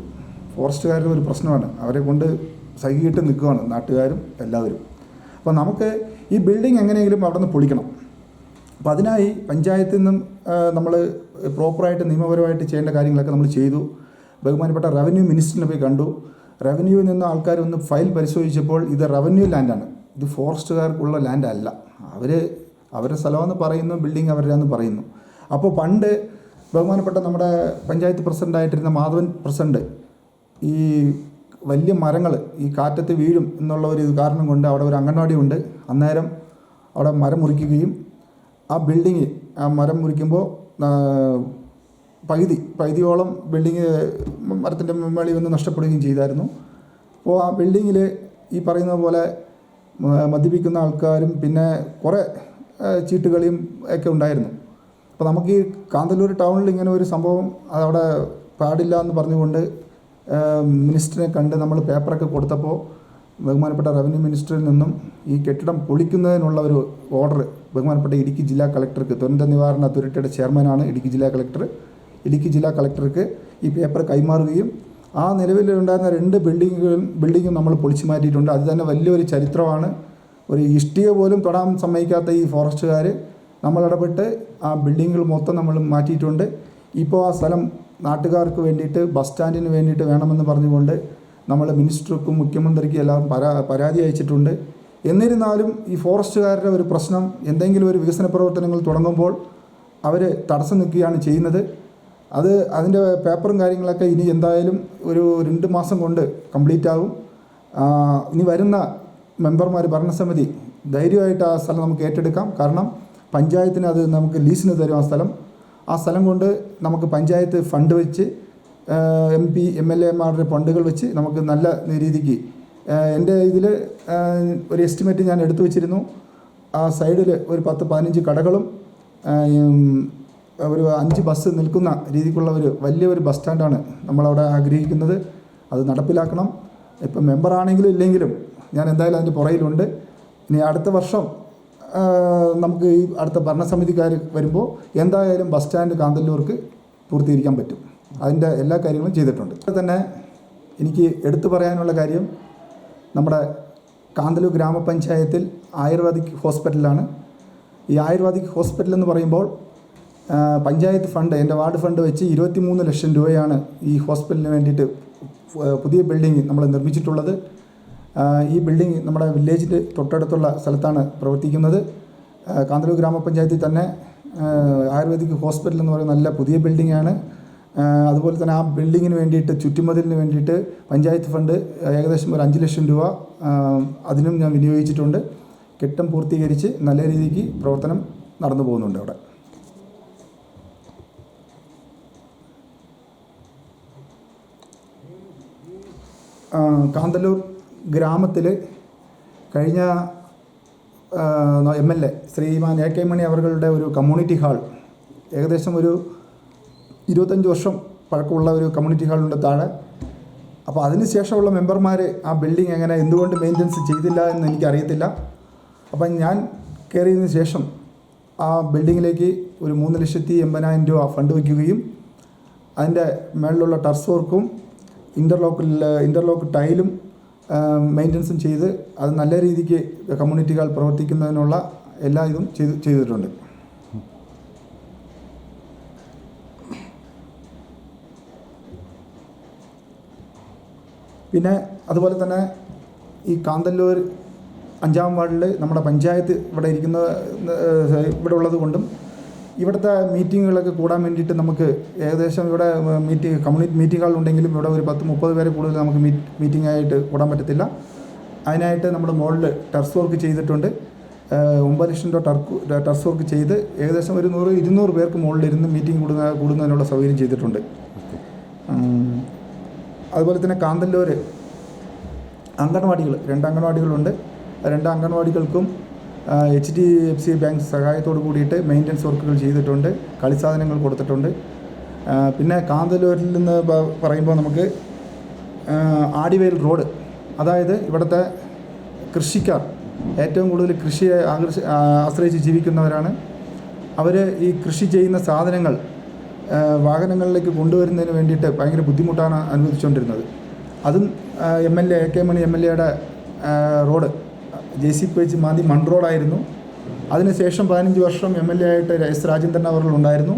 Speaker 2: ഫോറസ്റ്റുകാരുടെ ഒരു പ്രശ്നമാണ്. അവരെ കൊണ്ട് സഹിയിട്ട് നിൽക്കുകയാണ് നാട്ടുകാരും എല്ലാവരും. അപ്പോൾ നമുക്ക് ഈ ബിൽഡിംഗ് എങ്ങനെയെങ്കിലും അവിടെ നിന്ന് പൊളിക്കണം. അപ്പോൾ അതിനായി പഞ്ചായത്തിൽ നിന്നും നമ്മൾ പ്രോപ്പറായിട്ട് നിയമപരമായിട്ട് ചെയ്യേണ്ട കാര്യങ്ങളൊക്കെ നമ്മൾ ചെയ്തു. ബഹുമാനപ്പെട്ട റവന്യൂ മിനിസ്റ്ററിനെ പോയി കണ്ടു. റവന്യൂവിൽ നിന്ന് ആൾക്കാർ ഒന്ന് ഫയൽ പരിശോധിച്ചപ്പോൾ ഇത് റവന്യൂ ലാൻഡാണ്, ഇത് ഫോറസ്റ്റുകാർക്കുള്ള ലാൻഡ് അല്ല. അവരുടെ സ്ഥലമെന്ന് പറയുന്നു, ബിൽഡിംഗ് അവരുടെയാണെന്ന് പറയുന്നു. അപ്പോൾ പണ്ട് ബഹുമാനപ്പെട്ട നമ്മുടെ പഞ്ചായത്ത് പ്രസിഡൻ്റായിട്ടിരുന്ന മാധവൻ പ്രസിഡന്റ് ഈ വലിയ മരങ്ങൾ ഈ കാറ്റത്ത് വീഴും എന്നുള്ള ഒരു കാരണം കൊണ്ട് അവിടെ ഒരു അംഗൻവാടി ഉണ്ട്. അന്നേരം അവിടെ മരം മുറിക്കുകയും ആ ബിൽഡിങ് ആ മരം മുറിക്കുമ്പോൾ പകുതിയോളം ബിൽഡിങ് മരത്തിൻ്റെ മേളിൽ വന്ന് നഷ്ടപ്പെടുകയും ചെയ്തായിരുന്നു. അപ്പോൾ ആ ബിൽഡിങ്ങിൽ ഈ പറയുന്ന പോലെ മദ്യപിക്കുന്ന ആൾക്കാരും പിന്നെ കുറേ ചീട്ടുകളിയും ഒക്കെ ഉണ്ടായിരുന്നു. അപ്പോൾ നമുക്ക് ഈ കാന്തല്ലൂർ ടൗണിൽ ഇങ്ങനെ ഒരു സംഭവം അതവിടെ പാടില്ല എന്ന് പറഞ്ഞുകൊണ്ട് മിനിസ്റ്ററിനെ കണ്ട് നമ്മൾ പേപ്പറൊക്കെ കൊടുത്തപ്പോൾ ബഹുമാനപ്പെട്ട റവന്യൂ മിനിസ്റ്ററിൽ നിന്നും ഈ കെട്ടിടം പൊളിക്കുന്നതിനുള്ള ഒരു ഓർഡർ ബഹുമാനപ്പെട്ട ഇടുക്കി ജില്ലാ കളക്ടർക്ക്, ദുരന്ത നിവാരണ അതോറിറ്റിയുടെ ചെയർമാനാണ് ഇടുക്കി ജില്ലാ കളക്ടർ, ഇടുക്കി ജില്ലാ കളക്ടർക്ക് ഈ പേപ്പർ കൈമാറുകയും ആ നിലവിലുണ്ടായിരുന്ന 2 ബിൽഡിങ്ങും നമ്മൾ പൊളിച്ചു മാറ്റിയിട്ടുണ്ട്. അത് തന്നെ വലിയൊരു ചരിത്രമാണ്. ഒരു ഇഷ്ടിക പോലും തൊടാൻ സമ്മതിക്കാത്ത ഈ ഫോറസ്റ്റുകാർ നമ്മളിടപെട്ട് ആ ബിൽഡിങ്ങുകൾ മൊത്തം നമ്മൾ മാറ്റിയിട്ടുണ്ട്. ഇപ്പോൾ ആ സ്ഥലം നാട്ടുകാർക്ക് വേണ്ടിയിട്ട് ബസ് സ്റ്റാൻഡിന് വേണ്ടിയിട്ട് വേണമെന്ന് പറഞ്ഞുകൊണ്ട് നമ്മൾ മിനിസ്റ്റർക്കും മുഖ്യമന്ത്രിക്കും എല്ലാം പരാതി അയച്ചിട്ടുണ്ട്. എന്നിരുന്നാലും ഈ ഫോറസ്റ്റുകാരുടെ ഒരു പ്രശ്നം, എന്തെങ്കിലും ഒരു വികസന പ്രവർത്തനങ്ങൾ തുടങ്ങുമ്പോൾ അവർ തടസ്സം നിൽക്കുകയാണ് ചെയ്യുന്നത്. അതിൻ്റെ പേപ്പറും കാര്യങ്ങളൊക്കെ ഇനി എന്തായാലും ഒരു 2 മാസം കൊണ്ട് കംപ്ലീറ്റ് ആകും. ഇനി വരുന്ന മെമ്പർമാർ, ഭരണസമിതി ധൈര്യമായിട്ട് ആ സ്ഥലം നമുക്ക് ഏറ്റെടുക്കാം. കാരണം പഞ്ചായത്തിന് അത് നമുക്ക് ലീസിന് തരും. ആ സ്ഥലം കൊണ്ട് നമുക്ക് പഞ്ചായത്ത് ഫണ്ട് വെച്ച് MP MLA മാരുടെ ഫണ്ടുകൾ വെച്ച് നമുക്ക് നല്ല രീതിക്ക്, എൻ്റെ ഇതിൽ ഒരു എസ്റ്റിമേറ്റ് ഞാൻ എടുത്തു വച്ചിരുന്നു. ആ സൈഡിൽ ഒരു 10-15 കടകളും ഒരു 5 ബസ് നിൽക്കുന്ന രീതിക്കുള്ള ഒരു വലിയൊരു ബസ് സ്റ്റാൻഡാണ് നമ്മളവിടെ ആഗ്രഹിക്കുന്നത്. അത് നടപ്പിലാക്കണം. ഇപ്പം മെമ്പറാണെങ്കിലും ഇല്ലെങ്കിലും ഞാൻ എന്തായാലും അതിൻ്റെ പുറയിലുണ്ട്. ഇനി അടുത്ത വർഷം നമുക്ക് ഈ അടുത്ത ഭരണസമിതിക്കാർ വരുമ്പോൾ എന്തായാലും ബസ് സ്റ്റാൻഡ് കാന്തല്ലൂർക്ക് പൂർത്തീകരിക്കാൻ പറ്റും. അതിൻ്റെ എല്ലാ കാര്യങ്ങളും ചെയ്തിട്ടുണ്ട്. തന്നെ എനിക്ക് എടുത്തു പറയാനുള്ള കാര്യം, നമ്മുടെ കാന്തല്ലൂർ ഗ്രാമപഞ്ചായത്തിൽ ആയുർവേദിക് ഹോസ്പിറ്റലാണ്. ഈ ആയുർവേദിക് ഹോസ്പിറ്റൽ എന്ന് പറയുമ്പോൾ പഞ്ചായത്ത് ഫണ്ട്, എൻ്റെ വാർഡ് ഫണ്ട് വെച്ച് 23 ലക്ഷം രൂപയാണ് ഈ ഹോസ്പിറ്റലിന് വേണ്ടിയിട്ട് പുതിയ ബിൽഡിംഗ് നമ്മൾ നിർമ്മിച്ചിട്ടുള്ളത്. ഈ ബിൽഡിംഗ് നമ്മുടെ വില്ലേജിൻ്റെ തൊട്ടടുത്തുള്ള സ്ഥലത്താണ് പ്രവർത്തിക്കുന്നത്. കാന്തല്ലൂർ ഗ്രാമപഞ്ചായത്തിൽ തന്നെ ആയുർവേദിക് ഹോസ്പിറ്റൽ എന്ന് പറയുന്ന നല്ല പുതിയ ബിൽഡിങ്ങാണ്. അതുപോലെ തന്നെ ആ ബിൽഡിങ്ങിന് വേണ്ടിയിട്ട്, ചുറ്റുമതിലിന് വേണ്ടിയിട്ട് പഞ്ചായത്ത് ഫണ്ട് ഏകദേശം ഒരു 5 ലക്ഷം രൂപ അതിനും ഞാൻ വിനിയോഗിച്ചിട്ടുണ്ട്. കെട്ടിടം പൂർത്തീകരിച്ച് നല്ല രീതിക്ക് പ്രവർത്തനം നടന്നു പോകുന്നുണ്ട് അവിടെ. കാന്തല്ലൂർ ഗ്രാമത്തിൽ കഴിഞ്ഞ MLA ശ്രീമാൻ AK മണി അവരുടെ ഒരു കമ്മ്യൂണിറ്റി ഹാൾ, ഏകദേശം ഒരു 25 വർഷം പഴക്കമുള്ള ഒരു കമ്മ്യൂണിറ്റി ഹാളുണ്ട് താഴെ. അപ്പോൾ അതിനുശേഷമുള്ള മെമ്പർമാർ ആ ബിൽഡിംഗ് എന്തുകൊണ്ട് മെയിൻ്റനൻസ് ചെയ്തില്ല എന്ന് എനിക്കറിയത്തില്ല. അപ്പം ഞാൻ കയറിയതിന് ശേഷം ആ ബിൽഡിങ്ങിലേക്ക് ഒരു 3,80,000 രൂപ ഫണ്ട് വയ്ക്കുകയും അതിൻ്റെ മേളിലുള്ള ടർഫ് വർക്കും ഇൻ്റർലോക്ക് ടൈലും മെയിൻ്റനൻസും ചെയ്ത് അത് നല്ല രീതിക്ക് കമ്മ്യൂണിറ്റി ഹാൾ പ്രവർത്തിക്കുന്നതിനുള്ള എല്ലാ ഇതും ചെയ്തിട്ടുണ്ട്. പിന്നെ അതുപോലെ തന്നെ ഈ കാന്തല്ലൂർ 5-ാം വാർഡിൽ നമ്മുടെ പഞ്ചായത്ത് ഇവിടെ ഉള്ളത് കൊണ്ടും ഇവിടുത്തെ മീറ്റിങ്ങുകളൊക്കെ കൂടാൻ വേണ്ടിയിട്ട് നമുക്ക് ഏകദേശം ഇവിടെ കമ്മ്യൂണിറ്റി മീറ്റിംഗ് ഹാൾ ഉണ്ടെങ്കിലും ഇവിടെ ഒരു 10-30 പേരെ കൂടുതൽ നമുക്ക് മീറ്റിംഗ് ആയിട്ട് കൂടാൻ പറ്റത്തില്ല. അതിനായിട്ട് നമ്മൾ മുകളിൽ ടർഫ് വർക്ക് ചെയ്തിട്ടുണ്ട്. 9 ലക്ഷം രൂപ ടർഫ് വർക്ക് ചെയ്ത് ഏകദേശം ഒരു 100-200 പേർക്ക് മുകളിലിരുന്ന് മീറ്റിംഗ് കൂടുന്നതിനുള്ള സൗകര്യം ചെയ്തിട്ടുണ്ട്. അതുപോലെ തന്നെ കാന്തല്ലൂർ അംഗൻവാടികൾ 2 അംഗൻവാടികളുണ്ട്. 2 അംഗൻവാടികൾക്കും HDFC ബാങ്ക് സഹായത്തോട് കൂടിയിട്ട് മെയിൻ്റനൻസ് വർക്കുകൾ ചെയ്തിട്ടുണ്ട്. കളിസാധനങ്ങൾ കൊടുത്തിട്ടുണ്ട്. പിന്നെ കാന്തല്ലൂരിൽ നിന്ന് പറയുമ്പോൾ നമുക്ക് ആടിവേൽ റോഡ്, അതായത് ഇവിടുത്തെ കൃഷിക്കാർ ഏറ്റവും കൂടുതൽ കൃഷിയെ ആശ്രയിച്ച് ജീവിക്കുന്നവരാണ്. അവർ ഈ കൃഷി ചെയ്യുന്ന സാധനങ്ങൾ വാഹനങ്ങളിലേക്ക് കൊണ്ടുവരുന്നതിന് വേണ്ടിയിട്ട് ഭയങ്കര ബുദ്ധിമുട്ടാണ് അനുഭവിച്ചുകൊണ്ടിരുന്നത്. അതും MLA AK മണി MLA റോഡ് JCB വെച്ച് മാന്തി മൺ റോഡായിരുന്നു. അതിനുശേഷം 15 വർഷം MLA ആയിട്ട് S രാജേന്ദ്രൻ അവர்களுണ്ടായിരുന്നു.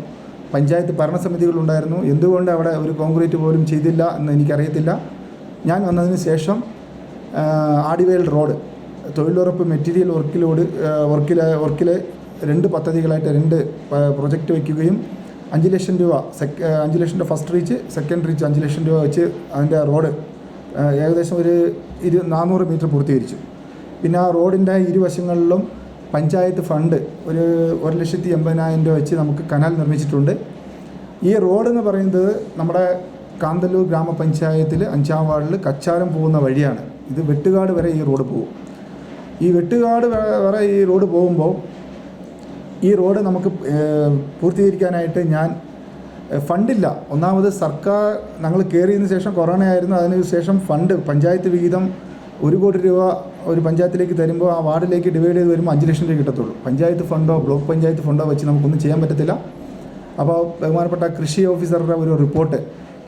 Speaker 2: പഞ്ചായത്ത് ഭരണസമിതികളുണ്ടായിരുന്നു. എന്തുകൊണ്ട് അവിടെ ഒരു കോൺക്രീറ്റ് പോലും ചെയ്തില്ല എന്ന് എനിക്കറിയത്തില്ല. ഞാൻ വന്നതിന് ശേഷം ആടിവേൽ റോഡ് തൊഴിലുറപ്പ് മെറ്റീരിയൽ വർക്കിൽ 2 പദ്ധതികളായിട്ട് 2 പ്രൊജക്റ്റ് വയ്ക്കുകയും 5 ലക്ഷം രൂപ 5 ലക്ഷം രൂപ ഫസ്റ്റ് റീച്ച്, സെക്കൻഡ് റീച്ച് 5 ലക്ഷം രൂപ വെച്ച് അതിൻ്റെ റോഡ് ഏകദേശം ഒരു 400 മീറ്റർ പൂർത്തീകരിച്ചു. പിന്നെ ആ റോഡിൻ്റെ ഇരുവശങ്ങളിലും പഞ്ചായത്ത് ഫണ്ട് ഒരു 1,80,000 രൂപ വെച്ച് നമുക്ക് കനാൽ നിർമ്മിച്ചിട്ടുണ്ട്. ഈ റോഡെന്ന് പറയുന്നത് നമ്മുടെ കാന്തല്ലൂർ ഗ്രാമപഞ്ചായത്തിൽ 5-ാം വാർഡിൽ കച്ചാരം പോകുന്ന വഴിയാണ്. ഇത് വെട്ടുകാട് വരെ ഈ റോഡ് പോകും. ഈ വെട്ടുകാട് വരെ ഈ റോഡ് പോകുമ്പോൾ ഈ റോഡ് നമുക്ക് പൂർത്തീകരിക്കാനായിട്ട് ഫണ്ടില്ല. ഒന്നാമത് സർക്കാർ ഞങ്ങൾ കയറിയതിന് ശേഷം കൊറോണ ആയിരുന്നു. അതിന് ശേഷം ഫണ്ട് പഞ്ചായത്ത് വിഹിതം 1 കോടി രൂപ ഒരു പഞ്ചായത്തിലേക്ക് തരുമ്പോൾ ആ വാർഡിലേക്ക് ഡിവൈഡ് ചെയ്ത് വരുമ്പോൾ 5 ലക്ഷം രൂപ കിട്ടത്തുള്ളൂ. പഞ്ചായത്ത് ഫണ്ടോ ബ്ലോക്ക് പഞ്ചായത്ത് ഫണ്ടോ വെച്ച് നമുക്കൊന്നും ചെയ്യാൻ പറ്റത്തില്ല. അപ്പോൾ ബഹുമാനപ്പെട്ട കൃഷി ഓഫീസറുടെ ഒരു റിപ്പോർട്ട്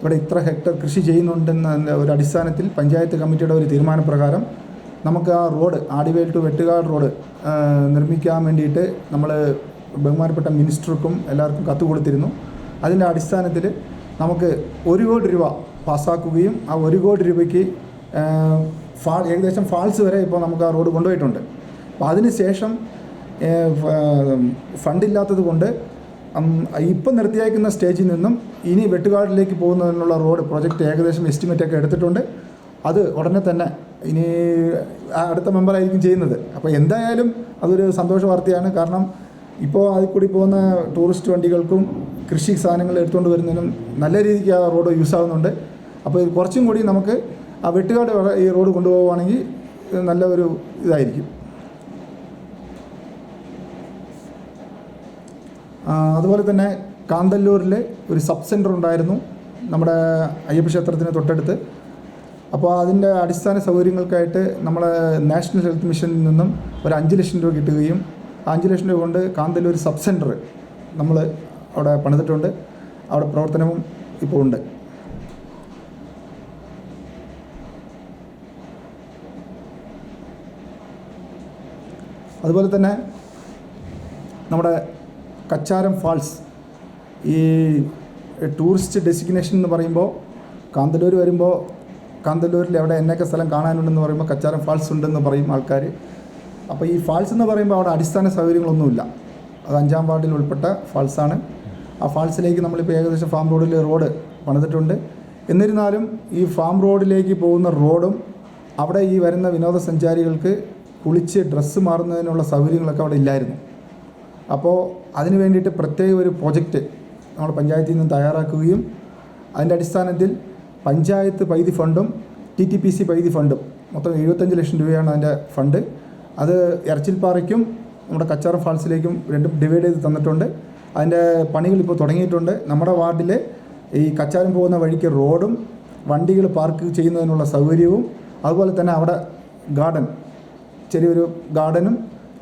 Speaker 2: ഇവിടെ ഇത്ര ഹെക്ടർ കൃഷി ചെയ്യുന്നുണ്ടെന്ന ഒരു അടിസ്ഥാനത്തിൽ പഞ്ചായത്ത് കമ്മിറ്റിയുടെ ഒരു തീരുമാനപ്രകാരം നമുക്ക് ആ റോഡ് ആടിവേൽ ടു വെട്ടുകാട് റോഡ് നിർമ്മിക്കാൻ വേണ്ടിയിട്ട് നമ്മൾ ബഹുമാനപ്പെട്ട മിനിസ്റ്റർക്കും എല്ലാവർക്കും കത്ത് കൊടുത്തിരുന്നു. അതിൻ്റെ അടിസ്ഥാനത്തിൽ നമുക്ക് 1 കോടി രൂപ പാസ്സാക്കുകയും ആ 1 കോടി രൂപയ്ക്ക് ഏകദേശം ഫാൾസ് വരെ ഇപ്പോൾ നമുക്ക് ആ റോഡ് കൊണ്ടുപോയിട്ടുണ്ട്. അപ്പോൾ അതിനുശേഷം ഫണ്ടില്ലാത്തത് കൊണ്ട് ഇപ്പം നിർത്തിയേക്കുന്ന സ്റ്റേജിൽ നിന്നും ഇനി വെട്ടുകാടിലേക്ക് പോകുന്നതിനുള്ള റോഡ് പ്രോജക്റ്റ് ഏകദേശം എസ്റ്റിമേറ്റൊക്കെ എടുത്തിട്ടുണ്ട്. അത് ഉടനെ തന്നെ ഇനി അടുത്ത മെമ്പറായിരിക്കും ചെയ്യുന്നത്. അപ്പോൾ എന്തായാലും അതൊരു സന്തോഷ വാർത്തയാണ്. കാരണം ഇപ്പോൾ അതിൽ കൂടി പോകുന്ന ടൂറിസ്റ്റ് വണ്ടികൾക്കും കൃഷി സാധനങ്ങൾ എടുത്തുകൊണ്ട് വരുന്നതിനും നല്ല രീതിക്ക് ആ റോഡ് യൂസ് ആകുന്നുണ്ട്. അപ്പോൾ കുറച്ചും കൂടി നമുക്ക് ആ വെട്ടുകാട് ഈ റോഡ് കൊണ്ടുപോകുകയാണെങ്കിൽ നല്ല ഒരു ഇതായിരിക്കും. അതുപോലെ തന്നെ കാന്തല്ലൂരിൽ ഒരു സബ് സെൻറ്റർ ഉണ്ടായിരുന്നു നമ്മുടെ അയ്യപ്പ ക്ഷേത്രത്തിന് തൊട്ടടുത്ത്. അപ്പോൾ അതിൻ്റെ അടിസ്ഥാന സൗകര്യങ്ങൾക്കായിട്ട് നമ്മൾ നാഷണൽ ഹെൽത്ത് മിഷനിൽ നിന്നും ഒരു 5 ലക്ഷം രൂപ കിട്ടുകയും 5 ലക്ഷം രൂപ കൊണ്ട് കാന്തല്ലൂർ സബ് സെൻറ്റർ നമ്മൾ അവിടെ പണിതിട്ടുണ്ട്. അവിടെ പ്രവർത്തനവും ഇപ്പോൾ ഉണ്ട്. അതുപോലെ തന്നെ നമ്മുടെ കച്ചാരം ഫാൾസ് ഈ ടൂറിസ്റ്റ് ഡെസ്റ്റിനേഷൻ എന്ന് പറയുമ്പോൾ കാന്തല്ലൂർ വരുമ്പോൾ കാന്തല്ലൂരിൽ എവിടെ എന്നൊക്കെ സ്ഥലം കാണാനുണ്ടെന്ന് പറയുമ്പോൾ കച്ചാരം ഫാൾസ് ഉണ്ടെന്ന് പറയും ആൾക്കാർ. അപ്പോൾ ഈ ഫാൾസ് എന്ന് പറയുമ്പോൾ അവിടെ അടിസ്ഥാന സൗകര്യങ്ങളൊന്നുമില്ല. അത് 5-ാം വാർഡിൽ ഉൾപ്പെട്ട ഫാൾസാണ്. ആ ഫാൾസിലേക്ക് നമ്മളിപ്പോൾ ഏകദേശം ഫാം റോഡിൽ റോഡ് പണിതിട്ടുണ്ട്. എന്നിരുന്നാലും ഈ ഫാം റോഡിലേക്ക് പോകുന്ന റോഡും അവിടെ ഈ വരുന്ന വിനോദസഞ്ചാരികൾക്ക് കുളിച്ച് ഡ്രസ്സ് മാറുന്നതിനുള്ള സൗകര്യങ്ങളൊക്കെ അവിടെ ഇല്ലായിരുന്നു. അപ്പോൾ അതിന് വേണ്ടിയിട്ട് പ്രത്യേക ഒരു പ്രോജക്റ്റ് നമ്മുടെ പഞ്ചായത്തിൽ നിന്ന് തയ്യാറാക്കുകയും അതിൻ്റെ അടിസ്ഥാനത്തിൽ പഞ്ചായത്ത് പൈതി ഫണ്ടും TTPC പൈതി ഫണ്ടും മൊത്തം 75 ലക്ഷം രൂപയാണ് അതിൻ്റെ ഫണ്ട്. അത് എറച്ചിൽപ്പാറയ്ക്കും നമ്മുടെ കച്ചാറം ഫാൾസിലേക്കും രണ്ടും ഡിവൈഡ് ചെയ്ത് തന്നിട്ടുണ്ട്. അതിൻ്റെ പണികൾ ഇപ്പോൾ തുടങ്ങിയിട്ടുണ്ട്. നമ്മുടെ വാർഡിൽ ഈ കച്ചാരം പോകുന്ന വഴിക്ക് റോഡും വണ്ടികൾ പാർക്ക് ചെയ്യുന്നതിനുള്ള സൗകര്യവും അതുപോലെ തന്നെ അവിടെ ഗാർഡൻ ചെറിയൊരു ഗാർഡനും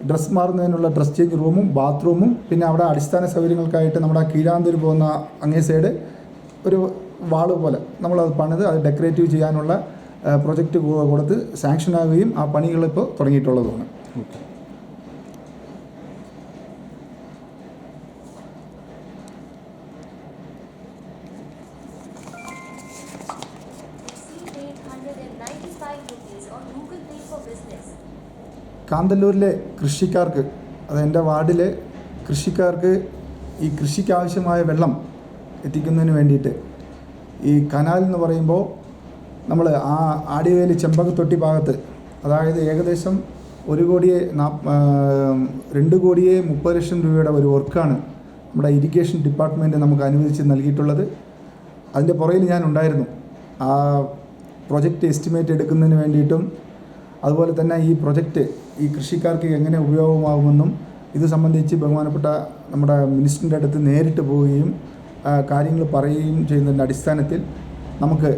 Speaker 2: ഡ്രസ്സ് മാറുന്നതിനുള്ള ഡ്രസ് ചേഞ്ച് റൂമും ബാത്റൂമും പിന്നെ അവിടെ അടിസ്ഥാന സൗകര്യങ്ങൾക്കായിട്ട് നമ്മുടെ കീഴാന്തൂർ പോകുന്ന അങ്ങേ സൈഡ് ഒരു വാള് പോലെ നമ്മളത് പണിത് അത് ഡെക്കറേറ്റീവ് ചെയ്യാനുള്ള പ്രൊജക്റ്റ് കൊടുത്ത് സാങ്ഷനാകുകയും ആ പണികളിപ്പോൾ തുടങ്ങിയിട്ടുള്ളതുമാണ്. കാന്തല്ലൂരിലെ കൃഷിക്കാർക്ക് അത് എൻ്റെ വാർഡിലെ കൃഷിക്കാർക്ക് ഈ കൃഷിക്ക് ആവശ്യമായ വെള്ളം എത്തിക്കുന്നതിന് വേണ്ടിയിട്ട് ഈ കനാൽ എന്ന് പറയുമ്പോൾ നമ്മൾ ആ ആടിവേലി ചെമ്പകത്തൊട്ടി ഭാഗത്ത് അതായത് ഏകദേശം 2 കോടി 30 ലക്ഷം രൂപയുടെ ഒരു വർക്കാണ് നമ്മുടെ ഇറിഗേഷൻ ഡിപ്പാർട്ട്മെൻറ്റ് നമുക്ക് അനുവദിച്ച് നൽകിയിട്ടുള്ളത്. അതിൻ്റെ പുറകിൽ ഞാൻ ഉണ്ടായിരുന്നു. ആ പ്രൊജക്റ്റ് എസ്റ്റിമേറ്റ് എടുക്കുന്നതിന് വേണ്ടിയിട്ടും അതുപോലെ തന്നെ ഈ പ്രൊജക്റ്റ് ഈ കൃഷിക്കാർക്ക് എങ്ങനെ ഉപയോഗമാകുമെന്നും ഇത് സംബന്ധിച്ച് ബഹുമാനപ്പെട്ട നമ്മുടെ മിനിസ്റ്ററിൻ്റെ അടുത്ത് നേരിട്ട് പോവുകയും കാര്യങ്ങൾ പറയുകയും ചെയ്യുന്നതിൻ്റെ അടിസ്ഥാനത്തിൽ നമുക്ക്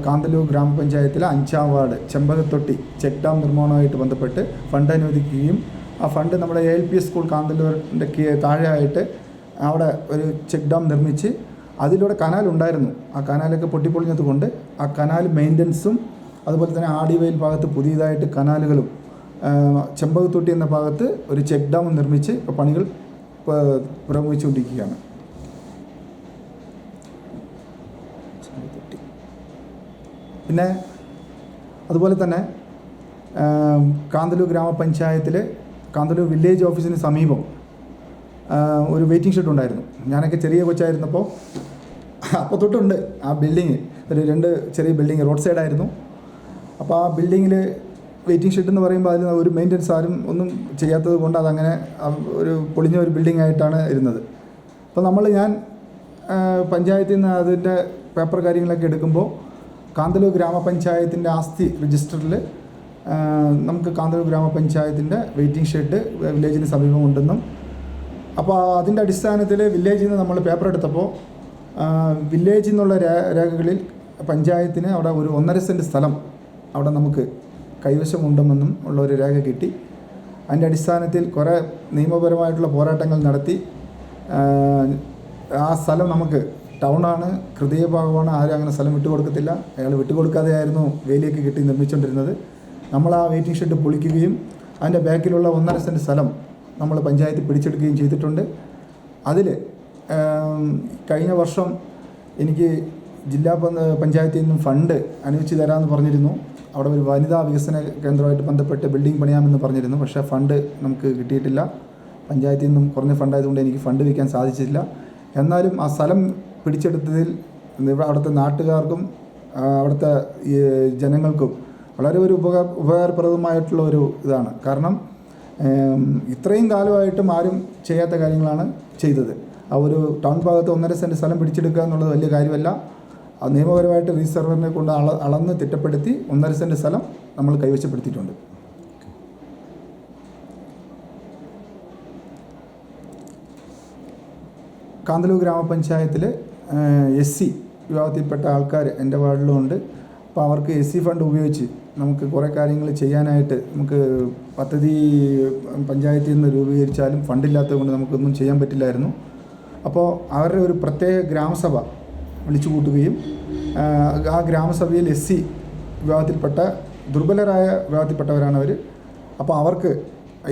Speaker 2: കാന്തല്ലൂർ ഗ്രാമപഞ്ചായത്തിലെ 5-ാം വാർഡ് ചെമ്പകത്തൊട്ടി ചെക്ക് ഡാം നിർമ്മാണവുമായിട്ട് ബന്ധപ്പെട്ട് ഫണ്ട് അനുവദിക്കുകയും ആ ഫണ്ട് നമ്മുടെ ALPS സ്കൂൾ കാന്തല്ലൂരിൻ്റെ താഴെയായിട്ട് അവിടെ ഒരു ചെക്ക് ഡാം നിർമ്മിച്ച് അതിലൂടെ കനാലുണ്ടായിരുന്നു. ആ കനാലൊക്കെ പൊട്ടിപ്പൊളിഞ്ഞത് കൊണ്ട് ആ കനാൽ മെയിൻ്റനൻസും അതുപോലെ തന്നെ ആടിവയൽ ഭാഗത്ത് പുതിയതായിട്ട് കനാലുകളും ചെമ്പകത്തൊട്ടി എന്ന ഭാഗത്ത് ഒരു ചെക്ക് ഡാം നിർമ്മിച്ച് ഇപ്പോൾ പണികൾ പുരോഗമിച്ചുകൊണ്ടിരിക്കുകയാണ്. പിന്നെ അതുപോലെ തന്നെ കാന്തല്ലൂർ ഗ്രാമപഞ്ചായത്തിൽ കാന്തല്ലൂർ വില്ലേജ് ഓഫീസിന് സമീപം ഒരു വെയിറ്റിംഗ് ഷെഡ് ഉണ്ടായിരുന്നു. ഞാനൊക്കെ ചെറിയ കൊച്ചായിരുന്നപ്പോൾ അപ്പോൾ തൊട്ടുണ്ട് ആ ബിൽഡിങ് ഒരു 2 ചെറിയ ബിൽഡിങ് റോഡ് സൈഡായിരുന്നു. അപ്പോൾ ആ ബിൽഡിങ്ങിൽ വെയിറ്റിംഗ് ഷെഡ് എന്ന് പറയുമ്പോൾ അതിൽ ഒരു മെയിൻ്റനൻസ് ആരും ഒന്നും ചെയ്യാത്തത് കൊണ്ട് അതങ്ങനെ ഒരു പൊളിഞ്ഞ ഒരു ബിൽഡിംഗ് ആയിട്ടാണ് ഇരുന്നത്. അപ്പോൾ ഞാൻ പഞ്ചായത്തിൽ നിന്ന് അതിൻ്റെ പേപ്പർ കാര്യങ്ങളൊക്കെ എടുക്കുമ്പോൾ കാന്തല്ലൂർ ഗ്രാമപഞ്ചായത്തിൻ്റെ ആസ്തി രജിസ്റ്ററിൽ നമുക്ക് കാന്തല്ലൂർ ഗ്രാമപഞ്ചായത്തിൻ്റെ വെയിറ്റിംഗ് ഷെഡ് വില്ലേജിന് സമീപം ഉണ്ടെന്നും അപ്പോൾ അതിൻ്റെ അടിസ്ഥാനത്തിൽ വില്ലേജിൽ നിന്ന് നമ്മൾ പേപ്പർ എടുത്തപ്പോൾ വില്ലേജിൽ നിന്നുള്ള രേഖകളിൽ പഞ്ചായത്തിന് അവിടെ ഒരു 1.5 സെൻറ്റ് സ്ഥലം അവിടെ നമുക്ക് കൈവശമുണ്ടെന്നും ഉള്ള ഒരു രേഖ കിട്ടി. അതിൻ്റെ അടിസ്ഥാനത്തിൽ കുറേ നിയമപരമായിട്ടുള്ള പോരാട്ടങ്ങൾ നടത്തി ആ സ്ഥലം നമുക്ക് ടൗണാണ്, ഹൃദയഭാഗമാണ്, ആരും അങ്ങനെ സ്ഥലം വിട്ടുകൊടുക്കത്തില്ല. അയാൾ വിട്ടുകൊടുക്കാതെയായിരുന്നു വേലിയൊക്കെ കെട്ടി നിർമ്മിച്ചുകൊണ്ടിരുന്നത്. നമ്മൾ ആ വെയിറ്റിംഗ് ഷെഡ് പൊളിക്കുകയും അതിൻ്റെ ബാക്കിലുള്ള 1.5 സെൻറ്റ് സ്ഥലം നമ്മൾ പഞ്ചായത്ത് പിടിച്ചെടുക്കുകയും ചെയ്തിട്ടുണ്ട്. അതിൽ കഴിഞ്ഞ വർഷം എനിക്ക് ജില്ലാ പഞ്ചായത്തിൽ നിന്നും ഫണ്ട് അനുവദിച്ച് തരാമെന്ന് പറഞ്ഞിരുന്നു. അവിടെ ഒരു വനിതാ വികസന കേന്ദ്രമായിട്ട് ബന്ധപ്പെട്ട് ബിൽഡിംഗ് പണിയാമെന്ന് പറഞ്ഞിരുന്നു. പക്ഷേ ഫണ്ട് നമുക്ക് കിട്ടിയിട്ടില്ല. പഞ്ചായത്തിൽ നിന്നും കുറഞ്ഞ ഫണ്ടായതുകൊണ്ട് എനിക്ക് ഫണ്ട് വയ്ക്കാൻ സാധിച്ചില്ല. എന്നാലും ആ സ്ഥലം പിടിച്ചെടുത്തതിൽ അവിടുത്തെ നാട്ടുകാർക്കും അവിടുത്തെ ജനങ്ങൾക്കും വളരെ ഒരു ഉപകാരപ്രദമായിട്ടുള്ള ഒരു ഇതാണ്. കാരണം ഇത്രയും കാലമായിട്ടും ആരും ചെയ്യാത്ത കാര്യങ്ങളാണ് ചെയ്തത്. ആ ഒരു ടൗൺ ഭാഗത്ത് 1.5 സെൻറ്റ് സ്ഥലം പിടിച്ചെടുക്കുക എന്നുള്ളത് വലിയ കാര്യമല്ല. നിയമപരമായിട്ട് റീസർവറിനെ കൊണ്ട് അളന്ന് തിട്ടപ്പെടുത്തി 1.5 സെൻറ്റ് സ്ഥലം നമ്മൾ കൈവശപ്പെടുത്തിയിട്ടുണ്ട്. കാന്തല്ലൂർ ഗ്രാമപഞ്ചായത്തിൽ SC വിഭാഗത്തിൽപ്പെട്ട ആൾക്കാർ എൻ്റെ വാർഡിലുമുണ്ട്. അപ്പോൾ അവർക്ക് SC ഫണ്ട് ഉപയോഗിച്ച് നമുക്ക് കുറേ കാര്യങ്ങൾ ചെയ്യാനായിട്ട് നമുക്ക് പദ്ധതി പഞ്ചായത്തിൽ നിന്ന് രൂപീകരിച്ചാലും ഫണ്ടില്ലാത്തത് കൊണ്ട് നമുക്കൊന്നും ചെയ്യാൻ പറ്റില്ലായിരുന്നു. അപ്പോൾ അവരുടെ ഒരു പ്രത്യേക ഗ്രാമസഭ വിളിച്ചു കൂട്ടുകയും ആ ഗ്രാമസഭയിൽ SC വിഭാഗത്തിൽപ്പെട്ട ദുർബലരായ വിഭാഗത്തിൽപ്പെട്ടവരാണ് അവർ. അപ്പോൾ അവർക്ക്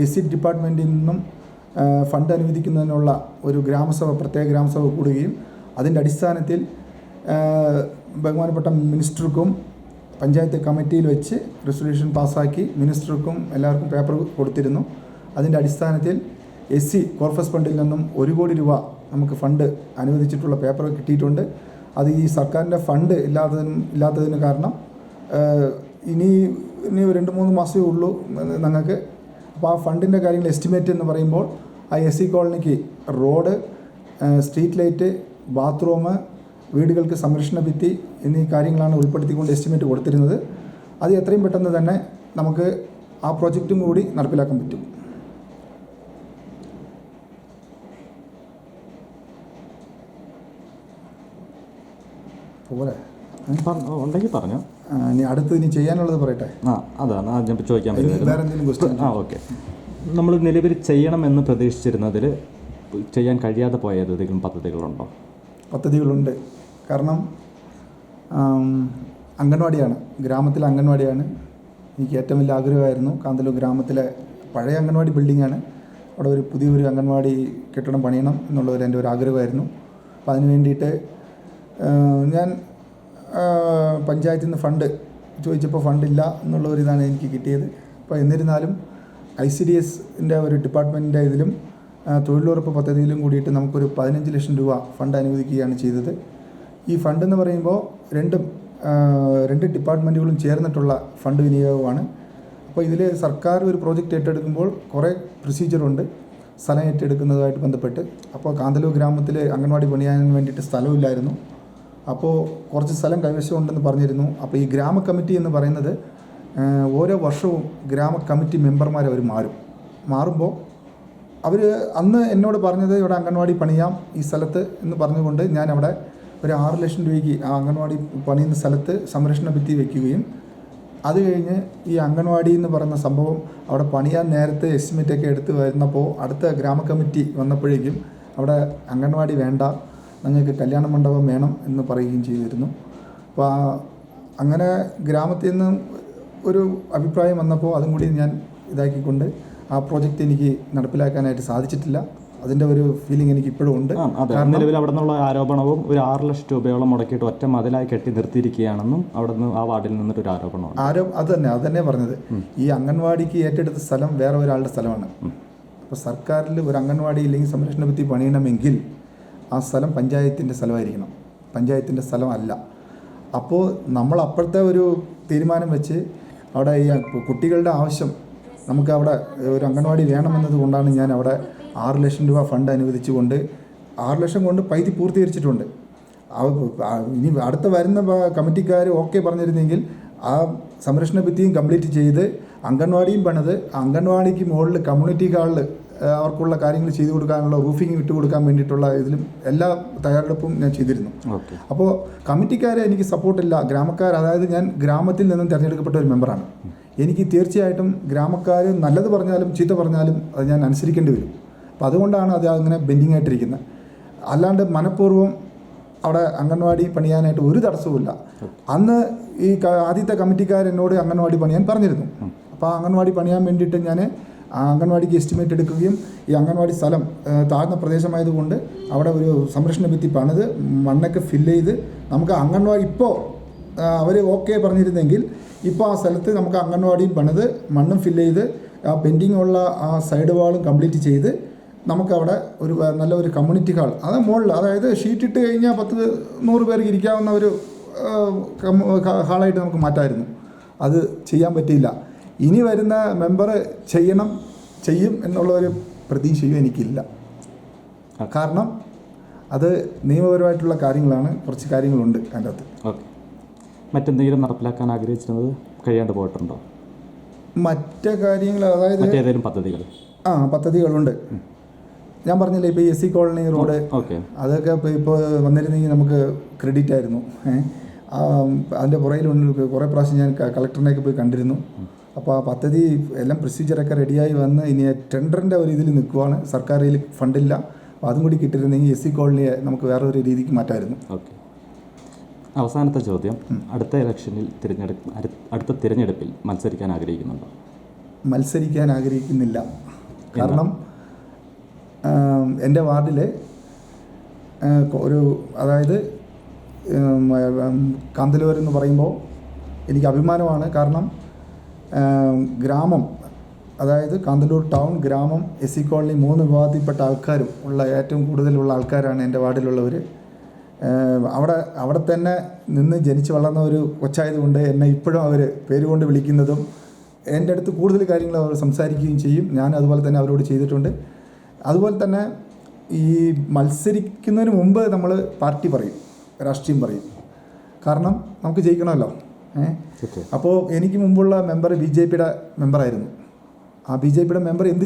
Speaker 2: SC ഡിപ്പാർട്ട്മെൻറ്റിൽ നിന്നും ഫണ്ട് അനുവദിക്കുന്നതിനുള്ള ഒരു പ്രത്യേക ഗ്രാമസഭ കൂടുകയും അതിൻ്റെ അടിസ്ഥാനത്തിൽ ബഹുമാനപ്പെട്ട മിനിസ്റ്റർക്കും പഞ്ചായത്ത് കമ്മിറ്റിയിൽ വെച്ച് റെസൊല്യൂഷൻ പാസ്സാക്കി മിനിസ്റ്റർക്കും എല്ലാവർക്കും പേപ്പർ കൊടുത്തിരുന്നു. അതിൻ്റെ അടിസ്ഥാനത്തിൽ SC കോർപ്പസ് ഫണ്ടിൽ നിന്നും 1 കോടി രൂപ നമുക്ക് ഫണ്ട് അനുവദിച്ചിട്ടുള്ള പേപ്പർ കിട്ടിയിട്ടുണ്ട്. അത് ഈ സർക്കാരിൻ്റെ ഫണ്ട് ഇല്ലാത്തതിന് കാരണം ഇനി 2-3 മാസമേ ഉള്ളൂ ഞങ്ങൾക്ക്. അപ്പോൾ ആ ഫണ്ടിൻ്റെ കാര്യങ്ങൾ എസ്റ്റിമേറ്റ് എന്ന് പറയുമ്പോൾ ആ SC കോളനിക്ക് റോഡ്, സ്ട്രീറ്റ് ലൈറ്റ്, ബാത്റൂം, വീടുകൾക്ക് സംരക്ഷണ ഭിത്തി എന്നീ കാര്യങ്ങളാണ് ഉൾപ്പെടുത്തിക്കൊണ്ട് എസ്റ്റിമേറ്റ് കൊടുത്തിരുന്നത്. അത് എത്രയും പെട്ടെന്ന് തന്നെ നമുക്ക് ആ പ്രോജക്റ്റും കൂടി നടപ്പിലാക്കാൻ പറ്റും. പോലെ
Speaker 3: ഉണ്ടെങ്കിൽ പറഞ്ഞു.
Speaker 2: ഇനി അടുത്ത് ചെയ്യാനുള്ളത് പറയട്ടെ.
Speaker 3: അതാണ് ഞാൻ ചോദിക്കാൻ പറ്റുന്നത്.
Speaker 2: വേറെ എന്തെങ്കിലും ക്വസ്റ്റ്യൻ?
Speaker 3: ഓക്കെ. നമ്മൾ നിലവിൽ ചെയ്യണമെന്ന് പ്രതീക്ഷിച്ചിരുന്നതിൽ ചെയ്യാൻ കഴിയാതെ പോയ ഏതെങ്കിലും പദ്ധതികളുണ്ടോ?
Speaker 2: പദ്ധതികളുണ്ട്. കാരണം അംഗൻവാടിയാണ്, ഗ്രാമത്തിലെ അംഗൻവാടിയാണ് എനിക്ക് ഏറ്റവും വലിയ ആഗ്രഹമായിരുന്നു. കാന്തല്ലൂർ ഗ്രാമത്തിലെ പഴയ അംഗൻവാടി ബിൽഡിങ്ങാണ്. അവിടെ പുതിയൊരു അംഗൻവാടി കെട്ടിടം പണിയണം എന്നുള്ളത് എൻ്റെ ഒരു ആഗ്രഹമായിരുന്നു. അപ്പോൾ അതിന് വേണ്ടിയിട്ട് ഞാൻ പഞ്ചായത്തിൽ നിന്ന് ഫണ്ട് ചോദിച്ചപ്പോൾ ഫണ്ടില്ല എന്നുള്ളൊരിതാണ് എനിക്ക് കിട്ടിയത്. അപ്പോൾ എന്നിരുന്നാലും ICDSൻ്റെ ഒരു ഡിപ്പാർട്ട്മെൻറ്റിൻ്റെ ഇതിലും തൊഴിലുറപ്പ് പദ്ധതിയിലും കൂടിയിട്ട് നമുക്കൊരു 15 ലക്ഷം രൂപ ഫണ്ട് അനുവദിക്കുകയാണ് ചെയ്തത്. ഈ ഫണ്ടെന്ന് പറയുമ്പോൾ രണ്ട് ഡിപ്പാർട്ട്മെൻറ്റുകളും ചേർന്നിട്ടുള്ള ഫണ്ട് വിനിയോഗമാണ്. അപ്പോൾ ഇതിൽ സർക്കാർ ഒരു പ്രോജക്റ്റ് ഏറ്റെടുക്കുമ്പോൾ കുറേ പ്രൊസീജിയറുണ്ട് സ്ഥലം ഏറ്റെടുക്കുന്നതുമായിട്ട് ബന്ധപ്പെട്ട്. അപ്പോൾ കാന്തല്ലൂർ ഗ്രാമത്തിൽ അംഗൻവാടി പണിയാൻ വേണ്ടിയിട്ട് സ്ഥലമില്ലായിരുന്നു. അപ്പോൾ കുറച്ച് സ്ഥലം കൈവശമുണ്ടെന്ന് പറഞ്ഞിരുന്നു. അപ്പോൾ ഈ ഗ്രാമ കമ്മിറ്റി എന്ന് പറയുന്നത് ഓരോ വർഷവും ഗ്രാമ കമ്മിറ്റി മെമ്പർമാർ അവർ മാറുമ്പോൾ അവർ അന്ന് എന്നോട് പറഞ്ഞത് ഇവിടെ അംഗൻവാടി പണിയാം ഈ സ്ഥലത്ത് എന്ന് പറഞ്ഞുകൊണ്ട് ഞാൻ അവിടെ ഒരു 6 ലക്ഷം രൂപയ്ക്ക് ആ അംഗൻവാടി പണിയുന്ന സ്ഥലത്ത് സംരക്ഷണ ഭിത്തി വയ്ക്കുകയും അത് കഴിഞ്ഞ് ഈ അംഗൻവാടി എന്ന് പറയുന്ന സംഭവം അവിടെ പണിയാൻ നേരത്തെ എസ്റ്റിമേറ്റൊക്കെ എടുത്ത് വരുന്നപ്പോൾ അടുത്ത ഗ്രാമ കമ്മിറ്റി വന്നപ്പോഴേക്കും അവിടെ അംഗൻവാടി വേണ്ട, നിങ്ങൾക്ക് കല്യാണ മണ്ഡപം വേണം എന്ന് പറയുകയും ചെയ്തിരുന്നു. അപ്പോൾ അങ്ങനെ ഗ്രാമത്തിൽ നിന്ന് ഒരു അഭിപ്രായം വന്നപ്പോൾ അതും കൂടി ഞാൻ ഇതാക്കിക്കൊണ്ട് ആ പ്രോജക്റ്റ് എനിക്ക് നടപ്പിലാക്കാനായിട്ട് സാധിച്ചിട്ടില്ല. അതിൻ്റെ ഒരു ഫീലിംഗ് എനിക്ക് ഇപ്പോഴും ഉണ്ട്.
Speaker 3: നിലവിൽ അവിടെ നിന്നുള്ള ആരോപണവും ഒരു 6 ലക്ഷം രൂപയോളം മുടക്കിയിട്ട് ഒറ്റ മതിലായി കെട്ടി നിർത്തിയിരിക്കുകയാണെന്നും അവിടെ നിന്ന് ആ വാർഡിൽ നിന്നിട്ടൊരു ആരോപണമാണ്.
Speaker 2: അത് തന്നെ പറഞ്ഞത്. ഈ അംഗൻവാടിക്ക് ഏറ്റെടുത്ത സ്ഥലം വേറെ ഒരാളുടെ സ്ഥലമാണ്. അപ്പോൾ സർക്കാരിൽ ഒരു അംഗൻവാടി ഇല്ലെങ്കിൽ സംരക്ഷണ ഭിത്തി പണിയണമെങ്കിൽ ആ സ്ഥലം പഞ്ചായത്തിൻ്റെ സ്ഥലമായിരിക്കണം, പഞ്ചായത്തിൻ്റെ സ്ഥലമല്ല. അപ്പോൾ നമ്മൾ അപ്പോഴത്തെ ഒരു തീരുമാനം വെച്ച് അവിടെ ഈ കുട്ടികളുടെ ആവശ്യം നമുക്ക് അവിടെ ഒരു അംഗൻവാടി വേണമെന്നത് കൊണ്ടാണ് ഞാൻ അവിടെ 6 ലക്ഷം രൂപ ഫണ്ട് അനുവദിച്ചുകൊണ്ട് 6 ലക്ഷം കൊണ്ട് പൈതി പൂർത്തീകരിച്ചിട്ടുണ്ട്. ഇനി അടുത്ത വരുന്ന കമ്മിറ്റിക്കാർ ഓക്കെ പറഞ്ഞിരുന്നെങ്കിൽ ആ സംരക്ഷണ ഭിത്തിയും കംപ്ലീറ്റ് ചെയ്ത് അംഗൻവാടിയും പണിത് അംഗൻവാടിക്ക് മുകളിൽ കമ്മ്യൂണിറ്റി ഹാളിൽ അവർക്കുള്ള കാര്യങ്ങൾ ചെയ്തു കൊടുക്കാനുള്ള റൂഫിങ് ഇട്ട് കൊടുക്കാൻ വേണ്ടിയിട്ടുള്ള ഇതിലും എല്ലാ തയ്യാറെടുപ്പും ഞാൻ ചെയ്തിരുന്നു. അപ്പോൾ കമ്മിറ്റിക്കാരെ എനിക്ക് സപ്പോർട്ടില്ല. ഗ്രാമക്കാർ, അതായത് ഞാൻ ഗ്രാമത്തിൽ നിന്നും തിരഞ്ഞെടുക്കപ്പെട്ട ഒരു മെമ്പറാണ്. എനിക്ക് തീർച്ചയായിട്ടും ഗ്രാമക്കാർ നല്ലത് പറഞ്ഞാലും ചീത്ത പറഞ്ഞാലും അത് ഞാൻ അനുസരിക്കേണ്ടി വരും. അപ്പോൾ അതുകൊണ്ടാണ് അത് അങ്ങനെ ബെൻഡിങ് ആയിട്ടിരിക്കുന്നത്. അല്ലാണ്ട് മനഃപൂർവ്വം അവിടെ അംഗൻവാടി പണിയാനായിട്ട് ഒരു തടസ്സവുമില്ല. അന്ന് ഈ ആദ്യത്തെ കമ്മിറ്റിക്കാരെന്നോട് അംഗൻവാടി പണിയാൻ പറഞ്ഞിരുന്നു. അപ്പോൾ ആ അംഗൻവാടി പണിയാൻ വേണ്ടിയിട്ട് ഞാൻ ആ അംഗൻവാടിക്ക് എസ്റ്റിമേറ്റ് എടുക്കുകയും ഈ അംഗൻവാടി സ്ഥലം താഴ്ന്ന പ്രദേശമായതുകൊണ്ട് അവിടെ ഒരു സംരക്ഷണ ഭിത്തി പണിത് മണ്ണൊക്കെ ഫില്ല് ചെയ്ത് നമുക്ക് അംഗൻവാടി ഇപ്പോൾ അവർ ഓക്കെ പറഞ്ഞിരുന്നെങ്കിൽ ഇപ്പോൾ ആ സ്ഥലത്ത് നമുക്ക് അംഗൻവാടിയും പണിത് മണ്ണും ഫില്ല് ചെയ്ത് ആ പെൻഡിങ് ഉള്ള ആ സൈഡ് വാളും കംപ്ലീറ്റ് ചെയ്ത് നമുക്കവിടെ ഒരു നല്ല ഒരു കമ്മ്യൂണിറ്റി ഹാൾ അത് മുകളിൽ, അതായത് ഷീറ്റ് ഇട്ട് കഴിഞ്ഞാൽ 100 പേർക്ക് ഇരിക്കാവുന്ന ഒരു ഹാളായിട്ട് നമുക്ക് മാറ്റാമായിരുന്നു. അത് ചെയ്യാൻ പറ്റിയില്ല. ഇനി വരുന്ന മെമ്പർ ചെയ്യും എന്നുള്ള ഒരു പ്രതീക്ഷയും എനിക്കില്ല. കാരണം അത് നിയമപരമായിട്ടുള്ള കാര്യങ്ങളാണ്, കുറച്ച് കാര്യങ്ങളുണ്ട് അതിൻ്റെ അകത്ത്.
Speaker 3: ഓക്കെ, മറ്റെന്തെങ്കിലും നടപ്പിലാക്കാൻ ആഗ്രഹിച്ചിരുന്നത് കഴിയാണ്ട് പോയിട്ടുണ്ടോ?
Speaker 2: മറ്റു കാര്യങ്ങൾ, അതായത്
Speaker 3: മറ്റേതെങ്കിലും
Speaker 2: പദ്ധതികളുണ്ട്. ഞാൻ പറഞ്ഞില്ലേ ഇപ്പോൾ SC കോളനി റോഡ്, അതൊക്കെ ഇപ്പോൾ വന്നിരുന്നെങ്കിൽ നമുക്ക് ക്രെഡിറ്റ് ആയിരുന്നു. അതിൻ്റെ പുറയിലുണ്ട്. കുറേ പ്രാവശ്യം ഞാൻ കളക്ടറിനെയൊക്കെ പോയി കണ്ടിരുന്നു. അപ്പോൾ ആ പദ്ധതി എല്ലാം പ്രൊസീജിയറൊക്കെ റെഡിയായി വന്ന് ഇനി ടെൻഡറിൻ്റെ ഒരു ഇതിൽ നിൽക്കുവാണ്. സർക്കാരിൽ ഫണ്ടില്ല. അപ്പോൾ അതും കൂടി കിട്ടിയിരുന്നെങ്കിൽ SC കോളനിയെ നമുക്ക് വേറൊരു രീതിക്ക് മാറ്റാമായിരുന്നു.
Speaker 3: ഓക്കെ, അവസാനത്തെ ചോദ്യം, അടുത്ത ഇലക്ഷനിൽ അടുത്ത തിരഞ്ഞെടുപ്പിൽ മത്സരിക്കാൻ ആഗ്രഹിക്കുന്നുണ്ടോ?
Speaker 2: മത്സരിക്കാൻ ആഗ്രഹിക്കുന്നില്ല. കാരണം എൻ്റെ വാർഡിൽ അതായത് കാന്തല്ലൂർ എന്ന് പറയുമ്പോൾ എനിക്ക് അഭിമാനമാണ്. കാരണം ഗ്രാമം, അതായത് കാന്തല്ലൂർ ടൗൺ, ഗ്രാമം, SC കോളനി 3 വിഭാഗത്തിൽപ്പെട്ട ആൾക്കാരും ഉള്ള ഏറ്റവും കൂടുതലുള്ള ആൾക്കാരാണ് എൻ്റെ വാർഡിലുള്ളവർ. അവിടെ തന്നെ നിന്ന് ജനിച്ച് വളർന്ന ഒരു കൊച്ചായതുകൊണ്ട് എന്നെ ഇപ്പോഴും അവർ പേരുകൊണ്ട് വിളിക്കുന്നതും എൻ്റെ അടുത്ത് കൂടുതൽ കാര്യങ്ങൾ അവർ സംസാരിക്കുകയും ചെയ്യും. ഞാൻ അതുപോലെ തന്നെ അവരോട് ചെയ്തിട്ടുണ്ട്. അതുപോലെ തന്നെ ഈ മത്സരിക്കുന്നതിന് മുമ്പ് നമ്മൾ പാർട്ടി പറയും, രാഷ്ട്രീയം പറയും. കാരണം നമുക്ക് ജയിക്കണമല്ലോ. അപ്പോൾ എനിക്ക് മുമ്പുള്ള മെമ്പർ BJPയുടെ മെമ്പറായിരുന്നു. ആ BJPയുടെ മെമ്പർ എന്ത്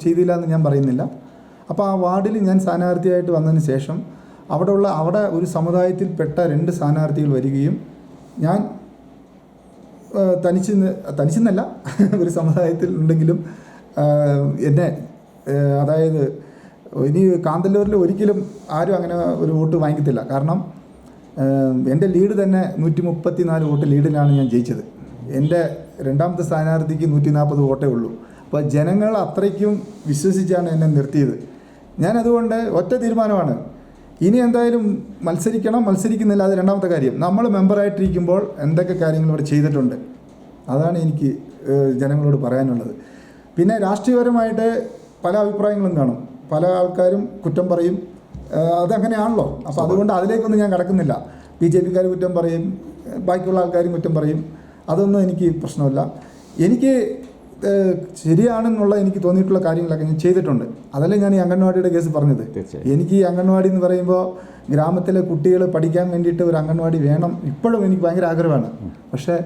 Speaker 2: ചെയ്തില്ല എന്ന് ഞാൻ പറയുന്നില്ല. അപ്പോൾ ആ വാർഡിൽ ഞാൻ സ്ഥാനാർത്ഥിയായിട്ട് വന്നതിന് ശേഷം അവിടെ ഒരു സമുദായത്തിൽപ്പെട്ട 2 സ്ഥാനാർത്ഥികൾ വരികയും ഞാൻ തനിച്ചെന്നല്ല ഒരു സമുദായത്തിൽ ഉണ്ടെങ്കിലും എന്നെ, അതായത് ഇനി കാന്തല്ലൂരിൽ ഒരിക്കലും ആരും അങ്ങനെ ഒരു വോട്ട് വാങ്ങിക്കത്തില്ല. കാരണം എൻ്റെ ലീഡ് തന്നെ 134 വോട്ട് ലീഡിലാണ് ഞാൻ ജയിച്ചത്. എൻ്റെ രണ്ടാമത്തെ സ്ഥാനാർത്ഥിക്ക് 140 വോട്ടേ ഉള്ളൂ. അപ്പോൾ ജനങ്ങൾ അത്രയ്ക്കും വിശ്വസിച്ചാണ് എന്നെ നിർത്തിയത്. ഞാനതുകൊണ്ട് ഒറ്റ തീരുമാനമാണ്, ഇനി എന്തായാലും മത്സരിക്കുന്നില്ല. അത് രണ്ടാമത്തെ കാര്യം. നമ്മൾ മെമ്പറായിട്ടിരിക്കുമ്പോൾ എന്തൊക്കെ കാര്യങ്ങൾ ഇവിടെ ചെയ്തിട്ടുണ്ട്, അതാണ് എനിക്ക് ജനങ്ങളോട് പറയാനുള്ളത്. പിന്നെ രാഷ്ട്രീയപരമായിട്ട് പല അഭിപ്രായങ്ങളും കാണും, പല ആൾക്കാരും കുറ്റം പറയും, അതങ്ങനെയാണല്ലോ. അപ്പോൾ അതുകൊണ്ട് അതിലേക്കൊന്നും ഞാൻ കടക്കുന്നില്ല. BJPക്കാർ കുറ്റം പറയും, ബാക്കിയുള്ള ആൾക്കാരും കുറ്റം പറയും, അതൊന്നും എനിക്ക് പ്രശ്നമില്ല. എനിക്ക് ശരിയാണെന്നുള്ള എനിക്ക് തോന്നിയിട്ടുള്ള കാര്യങ്ങളൊക്കെ ഞാൻ ചെയ്തിട്ടുണ്ട്. അതല്ലേ ഞാൻ ഈ അംഗൻവാടിയുടെ കേസ് പറഞ്ഞത്. എനിക്ക് ഈ അംഗൻവാടി എന്ന് പറയുമ്പോൾ ഗ്രാമത്തിലെ കുട്ടികൾ പഠിക്കാൻ വേണ്ടിയിട്ട് ഒരു അംഗൻവാടി വേണം, ഇപ്പോഴും എനിക്ക് ഭയങ്കര ആഗ്രഹമാണ്. പക്ഷേ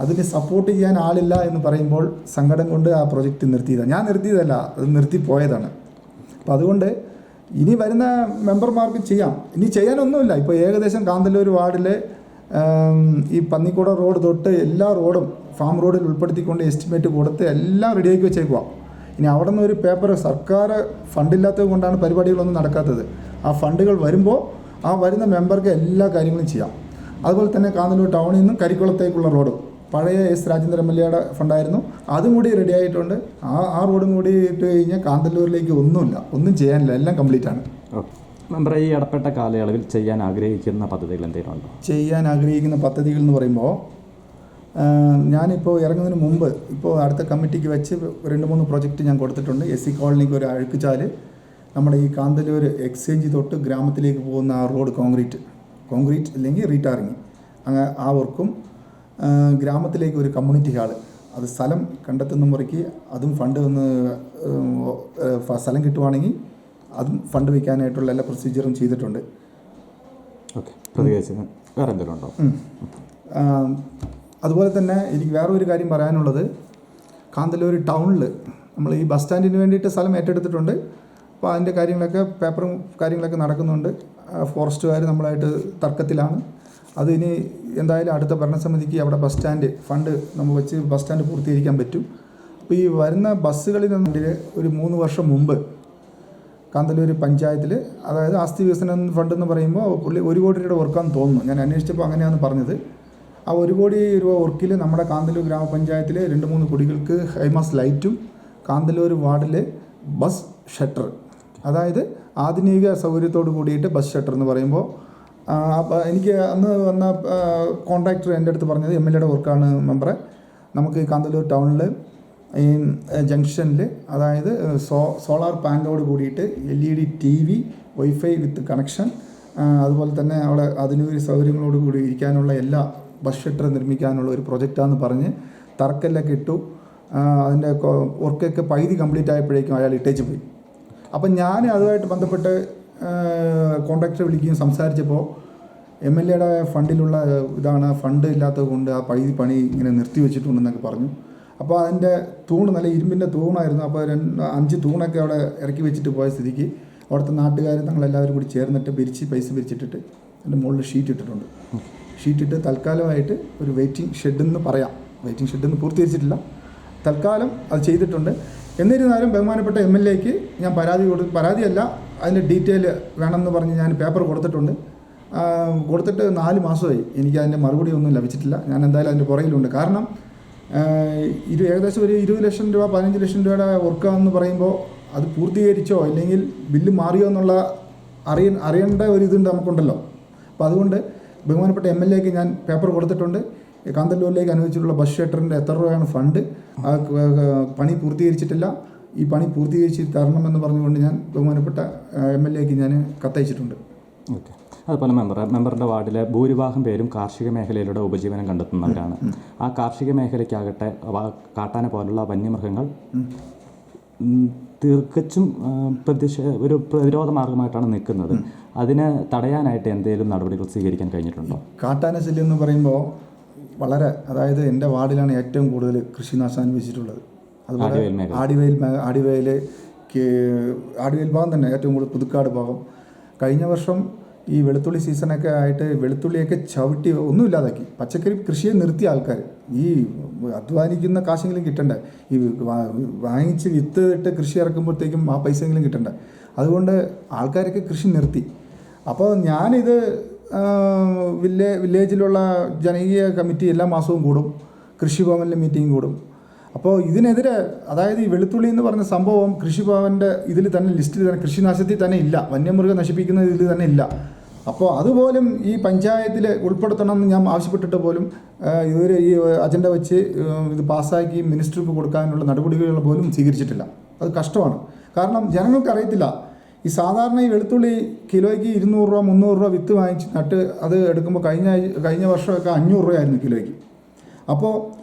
Speaker 2: അതിന് സപ്പോർട്ട് ചെയ്യാൻ ആളില്ല എന്ന് പറയുമ്പോൾ സങ്കടം കൊണ്ട് ആ പ്രൊജക്റ്റ് നിർത്തിയതാണ്. ഞാൻ നിർത്തിയതല്ല, അത് നിർത്തിപ്പോയതാണ്. അപ്പോൾ അതുകൊണ്ട് ഇനി വരുന്ന മെമ്പർമാർക്ക് ചെയ്യാം. ഇനി ചെയ്യാനൊന്നുമില്ല. ഇപ്പോൾ ഏകദേശം കാന്തല്ലൂർ വാർഡിൽ ഈ പന്നിക്കുട റോഡ് തൊട്ട് എല്ലാ റോഡും ഫാം റോഡിൽ ഉൾപ്പെടുത്തിക്കൊണ്ട് എസ്റ്റിമേറ്റ് കൊടുത്ത് എല്ലാം റെഡിയാക്കി വെച്ചേക്കുക. ഇനി അവിടെ നിന്ന് ഒരു പേപ്പർ, സർക്കാർ ഫണ്ടില്ലാത്തത് കൊണ്ടാണ് പരിപാടികളൊന്നും നടക്കാത്തത്. ആ ഫണ്ടുകൾ വരുമ്പോൾ ആ വരുന്ന മെമ്പർക്ക് എല്ലാ കാര്യങ്ങളും ചെയ്യാം. അതുപോലെ തന്നെ കാന്തല്ലൂർ ടൗണിൽ നിന്നും കരിക്കുളത്തേക്കുള്ള റോഡ് പഴയ S. രാജേന്ദ്രൻ MLAയുടെ ഫണ്ടായിരുന്നു, അതും കൂടി റെഡി ആയിട്ടുണ്ട്. ആ റോഡും കൂടി ഇട്ട് കഴിഞ്ഞാൽ കാന്തല്ലൂരിലേക്ക് ഒന്നും ചെയ്യാനില്ല, എല്ലാം കംപ്ലീറ്റ് ആണ്.
Speaker 3: മെമ്പർ, ഈ ഇടപെട്ട കാലയളവിൽ ചെയ്യാൻ ആഗ്രഹിക്കുന്ന പദ്ധതികൾ എന്തെങ്കിലും ഉണ്ടോ?
Speaker 2: ചെയ്യാൻ ആഗ്രഹിക്കുന്ന പദ്ധതികൾ എന്ന് പറയുമ്പോൾ ഞാനിപ്പോൾ ഇറങ്ങുന്നതിന് മുമ്പ് ഇപ്പോൾ അടുത്ത കമ്മിറ്റിക്ക് വെച്ച് 2-3 പ്രോജക്റ്റ് ഞാൻ കൊടുത്തിട്ടുണ്ട്. SC കോളനിക്ക് ഒരു അഴുക്കുചാല്, നമ്മുടെ ഈ കാന്തല്ലൂർ എക്സ്ചേഞ്ച് തൊട്ട് ഗ്രാമത്തിലേക്ക് പോകുന്ന ആ റോഡ് കോൺക്രീറ്റ് അല്ലെങ്കിൽ റീടാറിങ്, അങ്ങനെ ആ വർക്കും, ഗ്രാമത്തിലേക്ക് ഒരു കമ്മ്യൂണിറ്റി ഹാള്, അത് സ്ഥലം കണ്ടെത്തുന്ന മുറയ്ക്ക് അതും ഫണ്ട് സ്ഥലം കിട്ടുവാണെങ്കിൽ അതും ഫണ്ട് വയ്ക്കാനായിട്ടുള്ള എല്ലാ പ്രൊസീജിയറും ചെയ്തിട്ടുണ്ട്.
Speaker 3: ഓക്കെ, പ്രതികരിച്ചത് വേറെ എന്തെങ്കിലും ഉണ്ടോ?
Speaker 2: അതുപോലെ തന്നെ എനിക്ക് വേറെ ഒരു കാര്യം പറയാനുള്ളത്, കാന്തല്ലൂർ ടൗണിൽ നമ്മൾ ഈ ബസ് സ്റ്റാൻഡിന് വേണ്ടിയിട്ട് സ്ഥലം ഏറ്റെടുത്തിട്ടുണ്ട്. അപ്പോൾ അതിൻ്റെ പേപ്പറും കാര്യങ്ങളൊക്കെ നടക്കുന്നുണ്ട്. ഫോറസ്റ്റുകാർ നമ്മളായിട്ട് തർക്കത്തിലാണ്. അത് ഇനി എന്തായാലും അടുത്ത ഭരണസമിതിക്ക് അവിടെ ബസ് സ്റ്റാൻഡ് ഫണ്ട് നമ്മൾ വെച്ച് ബസ് സ്റ്റാൻഡ് പൂർത്തീകരിക്കാൻ പറ്റും. അപ്പോൾ ഈ വരുന്ന ബസ്സുകളിൽ ഒരു 3 വർഷം മുമ്പ് കാന്തല്ലൂർ പഞ്ചായത്തിൽ, അതായത് ആസ്തി വികസന ഫണ്ട് എന്ന് പറയുമ്പോൾ പുള്ളി 1 കോടി രൂപയുടെ വർക്കാണെന്ന് തോന്നുന്നു. ഞാൻ അന്വേഷിച്ചപ്പോൾ അങ്ങനെയാണ് പറഞ്ഞത്. ആ 1 കോടി രൂപ വർക്കിൽ നമ്മുടെ കാന്തല്ലൂർ ഗ്രാമപഞ്ചായത്തിൽ 2-3 കുടികൾക്ക് ഹൈമാസ് ലൈറ്റും കാന്തല്ലൂർ വാർഡിൽ ബസ് ഷട്ടർ, അതായത് ആധുനിക സൗകര്യത്തോട് കൂടിയിട്ട് ബസ് ഷട്ടർ എന്ന് പറയുമ്പോൾ എനിക്ക് അന്ന് വന്ന കോൺട്രാക്ടർ എൻ്റെ അടുത്ത് പറഞ്ഞത് MLAയുടെ വർക്കാണ് മെമ്പറെ. നമുക്ക് കാന്തല്ലൂർ ടൗണിൽ ഈ ജംഗ്ഷനിൽ, അതായത് സോളാർ പാനലോട് കൂടിയിട്ട് LED TV, വൈഫൈ വിത്ത് കണക്ഷൻ, അതുപോലെ തന്നെ അവിടെ ആധുനിക സൗകര്യങ്ങളോട് കൂടി ഇരിക്കാനുള്ള എല്ലാ ബസ് ഷട്ടർ നിർമ്മിക്കാനുള്ള ഒരു പ്രൊജക്റ്റാണെന്ന് പറഞ്ഞ് തറക്കല്ലൊക്കെ ഇട്ടു. അതിൻ്റെ വർക്കൊക്കെ പകുതി കംപ്ലീറ്റ് ആയപ്പോഴേക്കും അയാൾ ഇട്ടേച്ച് പോയി. അപ്പം ഞാൻ അതുമായിട്ട് ബന്ധപ്പെട്ട് കോൺട്രാക്ടറെ വിളിക്കുകയും സംസാരിച്ചപ്പോൾ MLAയുടെ ഫണ്ടിലുള്ള ഇതാണ്, ഫണ്ട് ഇല്ലാത്തത് കൊണ്ട് ആ പകുതി പണി ഇങ്ങനെ നിർത്തി വെച്ചിട്ടുണ്ടെന്നൊക്കെ പറഞ്ഞു. അപ്പോൾ അതിൻ്റെ തൂണ് നല്ല ഇരുമ്പിൻ്റെ തൂണായിരുന്നു. അപ്പോൾ 5 തൂണൊക്കെ അവിടെ ഇറക്കി വെച്ചിട്ട് പോയ സ്ഥിതിക്ക് അവിടുത്തെ നാട്ടുകാർ ഞങ്ങളെല്ലാവരും കൂടി ചേർന്നിട്ട് പൈസ പിരിച്ചിട്ടിട്ട് അതിൻ്റെ മുകളിൽ ഷീറ്റ് ഇട്ടിട്ടുണ്ട്. ഷീറ്റിട്ട് തൽക്കാലമായിട്ട് ഒരു വെയിറ്റിംഗ് ഷെഡെന്ന് പറയാം. വെയിറ്റിംഗ് ഷെഡെന്ന് പൂർത്തീകരിച്ചിട്ടില്ല, തൽക്കാലം അത് ചെയ്തിട്ടുണ്ട്. എന്നിരുന്നാലും ബഹുമാനപ്പെട്ട MLAക്ക് ഞാൻ പരാതിയല്ല, അതിൻ്റെ ഡീറ്റെയിൽ വേണമെന്ന് പറഞ്ഞ് ഞാൻ പേപ്പർ കൊടുത്തിട്ടുണ്ട്. കൊടുത്തിട്ട് 4 മാസമായി. എനിക്ക് അതിൻ്റെ മറുപടി ഒന്നും ലഭിച്ചിട്ടില്ല. ഞാൻ എന്തായാലും അതിൻ്റെ പുറകിലുണ്ട്. കാരണം ഏകദേശം ഒരു 20 ലക്ഷം രൂപ 15 ലക്ഷം രൂപയുടെ വർക്കാണെന്ന് പറയുമ്പോൾ അത് പൂർത്തീകരിച്ചോ അല്ലെങ്കിൽ ബില്ല് മാറിയോ എന്നുള്ള അറിയേണ്ട ഒരു ഇതുണ്ട് നമുക്കുണ്ടല്ലോ. അപ്പോൾ അതുകൊണ്ട് ബഹുമാനപ്പെട്ട MLAക്ക് ഞാൻ പേപ്പർ കൊടുത്തിട്ടുണ്ട്. കാന്തല്ലൂരിലേക്ക് അനുവദിച്ചിട്ടുള്ള ബസ് ഷട്ടറിൻ്റെ എത്ര രൂപയാണ് ഫണ്ട്, ആ പണി പൂർത്തീകരിച്ചിട്ടില്ല, ഈ പണി പൂർത്തീകരിച്ച് തരണമെന്ന് പറഞ്ഞുകൊണ്ട് ഞാൻ ബഹുമാനപ്പെട്ട MLAക്ക് ഞാൻ കത്തയച്ചിട്ടുണ്ട്.
Speaker 3: ഓക്കെ. അതുപോലെ മെമ്പറുടെ വാർഡിലെ ഭൂരിഭാഗം പേരും കാർഷിക മേഖലയിലൂടെ ഉപജീവനം കണ്ടെത്തുന്നവരാണ്. ആ കാർഷിക മേഖലയ്ക്കാകട്ടെ കാട്ടാന പോലുള്ള വന്യമൃഗങ്ങൾ തികച്ചും ഒരു പ്രതിരോധ മാർഗമായിട്ടാണ് നിൽക്കുന്നത്. അതിനെ തടയാനായിട്ട് എന്തെങ്കിലും നടപടികൾ സ്വീകരിക്കാൻ കഴിഞ്ഞിട്ടുണ്ടോ?
Speaker 2: കാട്ടാന ശല്യം എന്ന് പറയുമ്പോൾ വളരെ, അതായത് എൻ്റെ വാർഡിലാണ് ഏറ്റവും കൂടുതൽ കൃഷിനാശം അനുഭവിച്ചിട്ടുള്ളത്. അതുപോലെ ആടിവയൽ ഭാഗം തന്നെ ഏറ്റവും കൂടുതൽ, പുതുക്കാട് ഭാഗം. കഴിഞ്ഞ വർഷം ഈ വെളുത്തുള്ളി സീസണൊക്കെ ആയിട്ട് വെളുത്തുള്ളിയൊക്കെ ചവിട്ടി ഒന്നുമില്ലാതാക്കി. പച്ചക്കറി കൃഷിയെ നിർത്തിയ ആൾക്കാർ. ഈ അധ്വാനിക്കുന്ന കാശെങ്കിലും കിട്ടണ്ടേ, ഈ വാങ്ങിച്ച് വിത്ത് ഇട്ട് കൃഷി ഇറക്കുമ്പോഴത്തേക്കും ആ പൈസയെങ്കിലും കിട്ടണ്ടേ. അതുകൊണ്ട് ആൾക്കാരൊക്കെ കൃഷി നിർത്തി. അപ്പോൾ ഞാനിത് വില്ലേജിലുള്ള ജനകീയ കമ്മിറ്റി എല്ലാ മാസവും കൂടും, കൃഷിഭവനിലെ മീറ്റിംഗ് കൂടും. അപ്പോൾ ഇതിനെതിരെ, അതായത് ഈ വെളുത്തുള്ളി എന്ന് പറഞ്ഞ സംഭവം കൃഷിഭവൻ്റെ ഇതിൽ തന്നെ, ലിസ്റ്റിൽ തന്നെ, കൃഷിനാശത്തിൽ തന്നെ ഇല്ല, വന്യമൃഗം നശിപ്പിക്കുന്ന ഇതിൽ തന്നെ ഇല്ല. അപ്പോൾ അതുപോലും ഈ പഞ്ചായത്തിൽ ഉൾപ്പെടുത്തണമെന്ന് ഞാൻ ആവശ്യപ്പെട്ടിട്ട് പോലും ഇവർ ഈ അജണ്ട വെച്ച് ഇത് പാസ്സാക്കി മിനിസ്റ്റർക്ക് കൊടുക്കാനുള്ള നടപടികൾ പോലും സ്വീകരിച്ചിട്ടില്ല. അത് കഷ്ടമാണ്. കാരണം ജനങ്ങൾക്ക് അറിയത്തില്ല. ഈ സാധാരണ ഈ വെളുത്തുള്ളി കിലോയ്ക്ക് 200 രൂപ 300 രൂപ വിത്ത് വാങ്ങിച്ച് നട്ട് അത് എടുക്കുമ്പോൾ കഴിഞ്ഞ വർഷമൊക്കെ 500 രൂപയായിരുന്നു കിലോയ്ക്ക്. അപ്പോൾ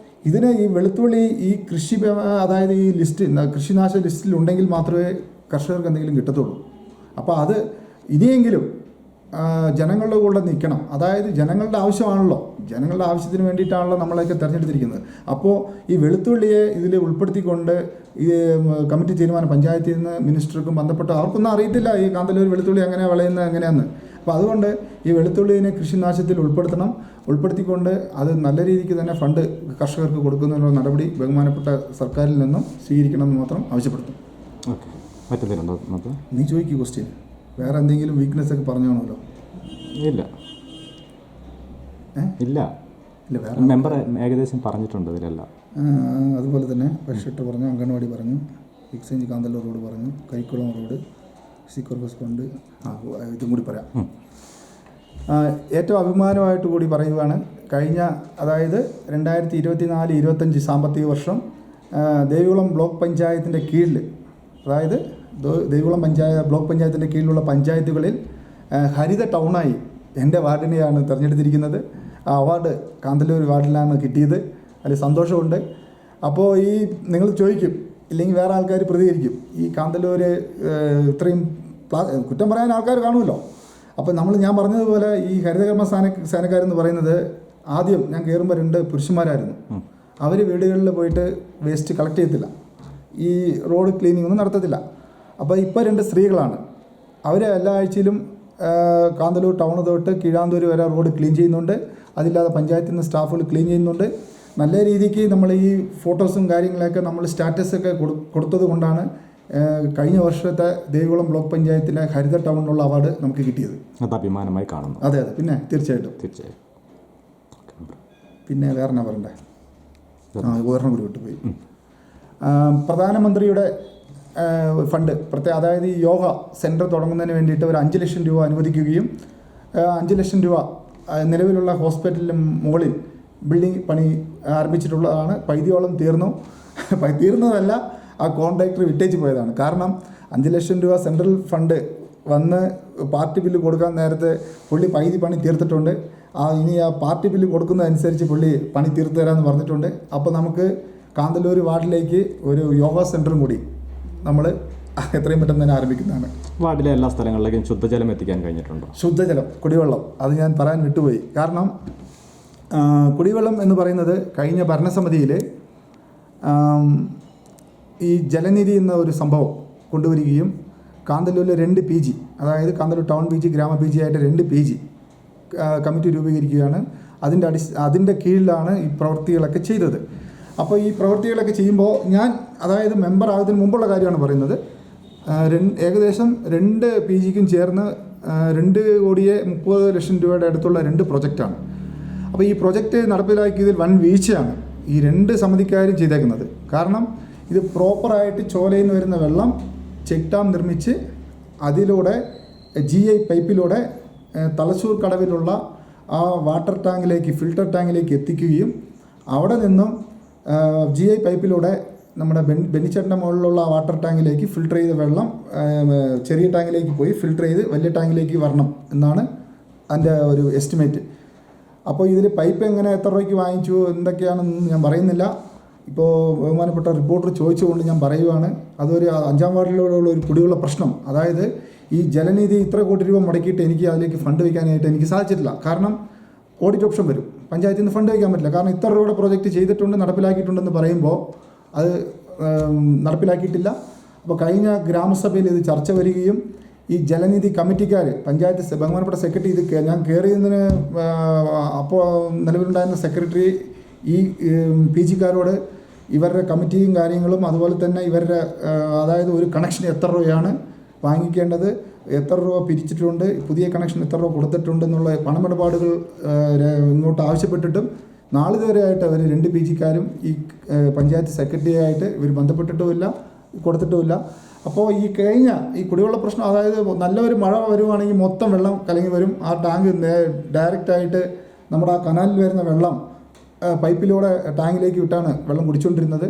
Speaker 2: ഇതിന് ഈ വെളുത്തുള്ളി ഈ കൃഷി, അതായത് ഈ ലിസ്റ്റ്, കൃഷിനാശ ലിസ്റ്റിൽ ഉണ്ടെങ്കിൽ മാത്രമേ കർഷകർക്ക് എന്തെങ്കിലും കിട്ടത്തുള്ളൂ. അപ്പോൾ അത് ഇനിയെങ്കിലും ജനങ്ങളുടെ കൂടെ നിൽക്കണം. അതായത് ജനങ്ങളുടെ ആവശ്യമാണല്ലോ, ജനങ്ങളുടെ ആവശ്യത്തിന് വേണ്ടിയിട്ടാണല്ലോ നമ്മളെയൊക്കെ തിരഞ്ഞെടുത്തിരിക്കുന്നത്. അപ്പോൾ ഈ വെളുത്തുള്ളിയെ ഇതിൽ ഉൾപ്പെടുത്തിക്കൊണ്ട് ഈ കമ്മിറ്റി തീരുമാനം, പഞ്ചായത്തിൽ നിന്ന് മിനിസ്റ്റർക്കും ബന്ധപ്പെട്ട് അവർക്കൊന്നും അറിയത്തില്ല ഈ കാന്തല്ലൂർ വെളുത്തുള്ളി എങ്ങനെ വിളയുന്നത് എങ്ങനെയാണെന്ന്. അപ്പോൾ അതുകൊണ്ട് ഈ വെളുത്തുള്ളിനെ കൃഷിനാശത്തിൽ ഉൾപ്പെടുത്തിക്കൊണ്ട് അത് നല്ല രീതിക്ക് തന്നെ ഫണ്ട് കർഷകർക്ക് കൊടുക്കുന്നതിനുള്ള നടപടി ബഹുമാനപ്പെട്ട സർക്കാരിൽ നിന്നും സ്വീകരിക്കണമെന്ന് മാത്രം ആവശ്യപ്പെടുത്തും.
Speaker 3: ഓക്കെ. മറ്റെന്തെങ്കിലും
Speaker 2: നീ ചോദിക്കുക ക്വസ്റ്റ്യൻ. വേറെ എന്തെങ്കിലും വീക്ക്നെസ് ഒക്കെ പറഞ്ഞാണല്ലോ?
Speaker 3: ഇല്ല ഇല്ല
Speaker 2: ഇല്ല, വേറെ
Speaker 3: മെമ്പർ ഏകദേശം പറഞ്ഞിട്ടുണ്ട് ഇതിലെല്ലാം.
Speaker 2: അതുപോലെ തന്നെ ബസ് പറഞ്ഞു, അംഗൻവാടി പറഞ്ഞു, എക്സ്ചേഞ്ച് കാന്തല്ലൂർ റോഡ് പറഞ്ഞു, കൈക്കുളം റോഡ്, സിക്കോർബസ് ഫണ്ട്, ഇതും കൂടി പറയാം. ഏറ്റവും അഭിമാനമായിട്ട് കൂടി പറയുകയാണ്, കഴിഞ്ഞ, അതായത് 2024-25 സാമ്പത്തിക വർഷം ദേവികുളം ബ്ലോക്ക് പഞ്ചായത്തിൻ്റെ കീഴിൽ, അതായത് ദേവികുളം ബ്ലോക്ക് പഞ്ചായത്തിൻ്റെ കീഴിലുള്ള പഞ്ചായത്തുകളിൽ ഹരിത ടൗണായി എൻ്റെ വാർഡിനെയാണ് തിരഞ്ഞെടുത്തിരിക്കുന്നത്. ആ അവാർഡ് കാന്തല്ലൂർ വാർഡിലാണ് കിട്ടിയത്. അതിൽ സന്തോഷമുണ്ട്. അപ്പോൾ ഈ നിങ്ങൾ ചോദിക്കും, ഇല്ലെങ്കിൽ വേറെ ആൾക്കാർ പ്രതികരിക്കും, ഈ കാന്തല്ലൂർ ഇത്രയും കുറ്റം പറയാൻ ആൾക്കാർ കാണുമല്ലോ. അപ്പോൾ ഞാൻ പറഞ്ഞതുപോലെ ഈ ഹരിതകർമ്മ സേനക്കാരെന്ന് പറയുന്നത് ആദ്യം ഞാൻ കയറുമ്പോൾ 2 പുരുഷന്മാരായിരുന്നു. അവർ വീടുകളിൽ പോയിട്ട് വേസ്റ്റ് കളക്ട് ചെയ്യത്തില്ല, ഈ റോഡ് ക്ലീനിങ് ഒന്നും നടത്തത്തില്ല. അപ്പോൾ ഇപ്പോൾ 2 സ്ത്രീകളാണ്. അവർ എല്ലാ ആഴ്ചയിലും കാന്തല്ലൂർ ടൗൺ തൊട്ട് കീഴാന്തൂർ വരെ റോഡ് ക്ലീൻ ചെയ്യുന്നുണ്ട്. അതില്ലാതെ പഞ്ചായത്തിൽ നിന്ന് സ്റ്റാഫുകൾ ക്ലീൻ ചെയ്യുന്നുണ്ട്. നല്ല രീതിക്ക് നമ്മൾ ഈ ഫോട്ടോസും കാര്യങ്ങളൊക്കെ നമ്മൾ സ്റ്റാറ്റസൊക്കെ കൊടുത്തത് കൊണ്ടാണ് കഴിഞ്ഞ വർഷത്തെ ദേവികുളം ബ്ലോക്ക് പഞ്ചായത്തിലെ ഹരിത ടൗണിനുള്ള അവാർഡ് നമുക്ക് കിട്ടിയത്.
Speaker 3: അത് അഭിമാനമായി കാണുന്നു.
Speaker 2: അതെ, പിന്നെ തീർച്ചയായിട്ടും. പിന്നെ വേറെ എന്നാ പറയണ്ടേ, ഉപകരണം കൂടി വിട്ടുപോയി. പ്രധാനമന്ത്രിയുടെ ഫണ്ട് അതായത് ഈ യോഗ സെൻറ്റർ തുടങ്ങുന്നതിന് വേണ്ടിയിട്ട് ഒരു 5 ലക്ഷം രൂപ അനുവദിക്കുകയും 5 ലക്ഷം രൂപ നിലവിലുള്ള ഹോസ്പിറ്റലിന് മുകളിൽ ബിൽഡിംഗ് പണി ആരംഭിച്ചിട്ടുള്ളതാണ്. പൈതിയോളം തീർന്നതല്ല, ആ കോൺട്രാക്ടർ വിട്ടേച്ച് പോയതാണ്. കാരണം 5 ലക്ഷം രൂപ സെൻട്രൽ ഫണ്ട് വന്ന് പാർട്ടി ബില്ല് കൊടുക്കാൻ നേരത്തെ പുള്ളി പണി തീർത്തിട്ടുണ്ട്. ഇനി ആ പാർട്ടി ബില്ല് കൊടുക്കുന്നതനുസരിച്ച് പുള്ളി പണി തീർത്തു തരാമെന്ന് പറഞ്ഞിട്ടുണ്ട്. അപ്പോൾ നമുക്ക് കാന്തല്ലൂർ വാർഡിലേക്ക് ഒരു യോഗ സെൻറ്ററും കൂടി നമ്മൾ എത്രയും പെട്ടെന്ന് തന്നെ ആരംഭിക്കുന്നതാണ്.
Speaker 3: വാർഡിലെ എല്ലാ സ്ഥലങ്ങളിലേക്കും ശുദ്ധജലം എത്തിക്കാൻ കഴിഞ്ഞിട്ടുണ്ടോ? ശുദ്ധജലം,
Speaker 2: കുടിവെള്ളം, അത് ഞാൻ പറയാൻ വിട്ടുപോയി. കാരണം കുടിവെള്ളം എന്ന് പറയുന്നത് കഴിഞ്ഞ ഭരണസമിതിയിൽ ഈ ജലനിധി എന്ന ഒരു സംഭവം കൊണ്ടുവരികയും കാന്തല്ലൂരിലെ 2 PG, അതായത് കാന്തല്ലൂർ ടൗൺ PG, ഗ്രാമ PG ആയിട്ട് 2 PG കമ്മിറ്റി രൂപീകരിക്കുകയാണ്. അതിൻ്റെ കീഴിലാണ് ഈ പ്രവൃത്തികളൊക്കെ ചെയ്തത്. അപ്പോൾ ഈ പ്രവൃത്തികളൊക്കെ ചെയ്യുമ്പോൾ അതായത് മെമ്പർ ആകുന്നതിന് മുമ്പുള്ള കാര്യമാണ് പറയുന്നത്. ഏകദേശം 2 PGക്കും ചേർന്ന് 2,30,00,000 രൂപയുടെ അടുത്തുള്ള 2 പ്രൊജക്റ്റാണ്. അപ്പോൾ ഈ പ്രൊജക്റ്റ് നടപ്പിലാക്കിയതിൽ വൻ വീഴ്ചയാണ് ഈ 2 സമിതിക്കാരും ചെയ്തേക്കുന്നത്. കാരണം ഇത് പ്രോപ്പറായിട്ട് ചോലയിൽ നിന്ന് വരുന്ന വെള്ളം ചെക്ക് ഡാം നിർമ്മിച്ച് അതിലൂടെ GI പൈപ്പിലൂടെ തലശ്ശൂർ കടവിലുള്ള ആ വാട്ടർ ടാങ്കിലേക്ക്, ഫിൽട്ടർ ടാങ്കിലേക്ക് എത്തിക്കുകയും അവിടെ നിന്നും GI പൈപ്പിലൂടെ നമ്മുടെ ബെന്നിച്ചേട്ടൻ്റെ മുകളിലുള്ള വാട്ടർ ടാങ്കിലേക്ക് ഫിൽട്ടർ ചെയ്ത വെള്ളം ചെറിയ ടാങ്കിലേക്ക് പോയി ഫിൽട്ടർ ചെയ്ത് വലിയ ടാങ്കിലേക്ക് വരണം എന്നാണ് അതിൻ്റെ ഒരു എസ്റ്റിമേറ്റ്. അപ്പോൾ ഇതിൽ പൈപ്പ് എത്ര രൂപയ്ക്ക് വാങ്ങിച്ചു എന്തൊക്കെയാണെന്ന് ഞാൻ പറയുന്നില്ല. ഇപ്പോൾ ബഹുമാനപ്പെട്ട റിപ്പോർട്ടർ ചോദിച്ചുകൊണ്ട് ഞാൻ പറയുവാണ്. അതൊരു 5-ാം വാർഡിലുള്ള ഒരു കുടിവെള്ള പ്രശ്നം. അതായത് ഈ ജലനിധി ഇത്ര കോടി രൂപ മുടക്കിയിട്ട് എനിക്ക് അതിലേക്ക് ഫണ്ട് വയ്ക്കാനായിട്ട് എനിക്ക് സാധിച്ചിട്ടില്ല. കാരണം ഓഡിറ്റ് ഓപ്ഷൻ വരും, പഞ്ചായത്തിൽ നിന്ന് ഫണ്ട് വയ്ക്കാൻ പറ്റില്ല. കാരണം ഇത്ര രൂപയുടെ പ്രോജക്റ്റ് ചെയ്തിട്ടുണ്ട്, നടപ്പിലാക്കിയിട്ടുണ്ടെന്ന് പറയുമ്പോൾ അത് നടപ്പിലാക്കിയിട്ടില്ല. അപ്പോൾ കഴിഞ്ഞ ഗ്രാമസഭയിൽ ഇത് ചർച്ച വരികയും ഈ ജലനിധി കമ്മിറ്റിക്കാർ, പഞ്ചായത്ത് ബഹുമാനപ്പെട്ട സെക്രട്ടറി, ഇത് ഞാൻ കയറിയതിന് അപ്പോൾ നിലവിലുണ്ടായിരുന്ന സെക്രട്ടറി ഈ PGക്കാരോട് ഇവരുടെ കമ്മിറ്റിയും കാര്യങ്ങളും അതുപോലെ തന്നെ ഇവരുടെ അതായത് ഒരു കണക്ഷൻ എത്ര രൂപയാണ് വാങ്ങിക്കേണ്ടത്, എത്ര രൂപ പിരിച്ചിട്ടുണ്ട്, പുതിയ കണക്ഷൻ എത്ര രൂപ കൊടുത്തിട്ടുണ്ട് എന്നുള്ള പണമിടപാടുകൾ ഇങ്ങോട്ട് ആവശ്യപ്പെട്ടിട്ടും നാളിതുവരെയായിട്ട് അവർ 2 PGക്കാരും ഈ പഞ്ചായത്ത് സെക്രട്ടറിയായിട്ട് ഇവർ ബന്ധപ്പെട്ടിട്ടുമില്ല, കൊടുത്തിട്ടുമില്ല. അപ്പോൾ ഈ കുടിവെള്ള പ്രശ്നം, അതായത് നല്ലൊരു മഴ വരുവാണെങ്കിൽ മൊത്തം വെള്ളം കലങ്ങി വരും. ആ ടാങ്ക് ഡയറക്റ്റായിട്ട് നമ്മുടെ ആ കനാലിൽ വരുന്ന വെള്ളം പൈപ്പിലൂടെ ടാങ്കിലേക്ക് വിട്ടാണ് വെള്ളം കുടിച്ചുകൊണ്ടിരുന്നത്.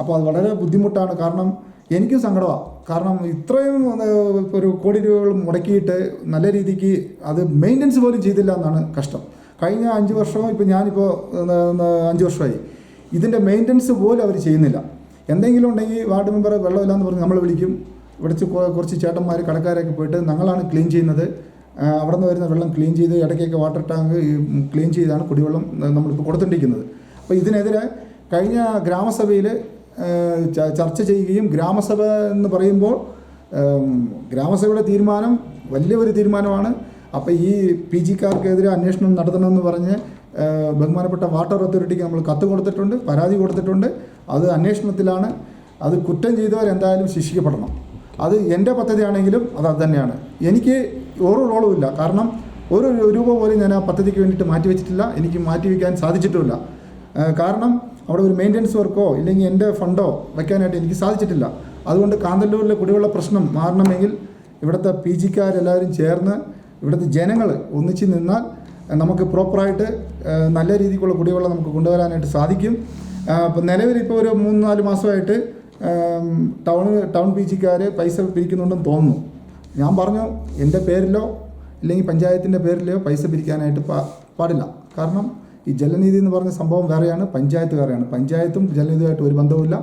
Speaker 2: അപ്പോൾ അത് വളരെ ബുദ്ധിമുട്ടാണ്. കാരണം എനിക്കും സങ്കടമാണ്. കാരണം ഇത്രയും 1 കോടി രൂപകൾ മുടക്കിയിട്ട് നല്ല രീതിക്ക് അത് മെയിൻ്റനൻസ് പോലും ചെയ്തില്ല എന്നാണ് കഷ്ടം. കഴിഞ്ഞ 5 വർഷവും ഇപ്പോൾ ഞാനിപ്പോൾ 5 വർഷമായി ഇതിൻ്റെ മെയിൻ്റനൻസ് പോലും അവർ ചെയ്യുന്നില്ല. എന്തെങ്കിലും ഉണ്ടെങ്കിൽ വാർഡ് മെമ്പർ വെള്ളമില്ലാന്ന് പറഞ്ഞ് നമ്മൾ വിളിക്കും. കുറച്ച് ചേട്ടന്മാർ കടക്കാരൊക്കെ പോയിട്ട് ഞങ്ങളാണ് ക്ലീൻ ചെയ്യുന്നത്, അവിടെ നിന്ന് വരുന്ന വെള്ളം ക്ലീൻ ചെയ്ത് ഇടയ്ക്കൊക്കെ വാട്ടർ ടാങ്ക് ക്ലീൻ ചെയ്താണ് കുടിവെള്ളം നമ്മളിപ്പോൾ കൊടുത്തുകൊണ്ടിരിക്കുന്നത്. അപ്പോൾ ഇതിനെതിരെ കഴിഞ്ഞ ഗ്രാമസഭയിൽ ചർച്ച ചെയ്യുകയും ഗ്രാമസഭ എന്ന് പറയുമ്പോൾ ഗ്രാമസഭയുടെ തീരുമാനം വലിയൊരു തീരുമാനമാണ്. അപ്പോൾ ഈ PGക്കാർക്കെതിരെ അന്വേഷണം നടത്തണമെന്ന് പറഞ്ഞ് ബഹുമാനപ്പെട്ട വാട്ടർ അതോറിറ്റിക്ക് നമ്മൾ കത്ത് കൊടുത്തിട്ടുണ്ട്, പരാതി കൊടുത്തിട്ടുണ്ട്. അത് അന്വേഷണത്തിലാണ്. അത് കുറ്റം ചെയ്തവരെന്തായാലും ശിക്ഷിക്കപ്പെടണം. അത് എൻ്റെ പദ്ധതിയാണെങ്കിലും അത് തന്നെയാണ്. എനിക്ക് ഒരു റോളും ഇല്ല. കാരണം ഒരു രൂപ പോലും ഞാൻ ആ പദ്ധതിക്ക് വേണ്ടിയിട്ട് മാറ്റിവെച്ചിട്ടില്ല, എനിക്ക് മാറ്റിവെക്കാൻ സാധിച്ചിട്ടുമില്ല. കാരണം അവിടെ ഒരു മെയിൻ്റനൻസ് വർക്കോ ഇല്ലെങ്കിൽ എൻ്റെ ഫണ്ടോ വയ്ക്കാനായിട്ട് എനിക്ക് സാധിച്ചിട്ടില്ല. അതുകൊണ്ട് കാന്തല്ലൂരിലെ കുടിവെള്ള പ്രശ്നം മാറണമെങ്കിൽ ഇവിടുത്തെ PGക്കാരെല്ലാവരും ചേർന്ന് ഇവിടുത്തെ ജനങ്ങൾ ഒന്നിച്ച് നിന്നാൽ നമുക്ക് പ്രോപ്പറായിട്ട് നല്ല രീതിക്കുള്ള കുടിവെള്ളം നമുക്ക് കൊണ്ടുവരാനായിട്ട് സാധിക്കും. ഇപ്പോൾ നിലവിലിപ്പോൾ ഒരു 3-4 മാസമായിട്ട് ടൗൺ PGക്കാർ പൈസ പിരിക്കുന്നുണ്ടെന്ന് തോന്നുന്നു. ഞാൻ പറഞ്ഞു എൻ്റെ പേരിലോ ഇല്ലെങ്കിൽ പഞ്ചായത്തിൻ്റെ പേരിലോ പൈസ പിരിക്കാനായിട്ട് പാടില്ല. കാരണം ഈ ജലനിധി എന്ന് പറഞ്ഞ സംഭവം വേറെയാണ്, പഞ്ചായത്ത് വേറെയാണ്. പഞ്ചായത്തും ജലനിധിയായിട്ട് ഒരു ബന്ധവുമില്ല.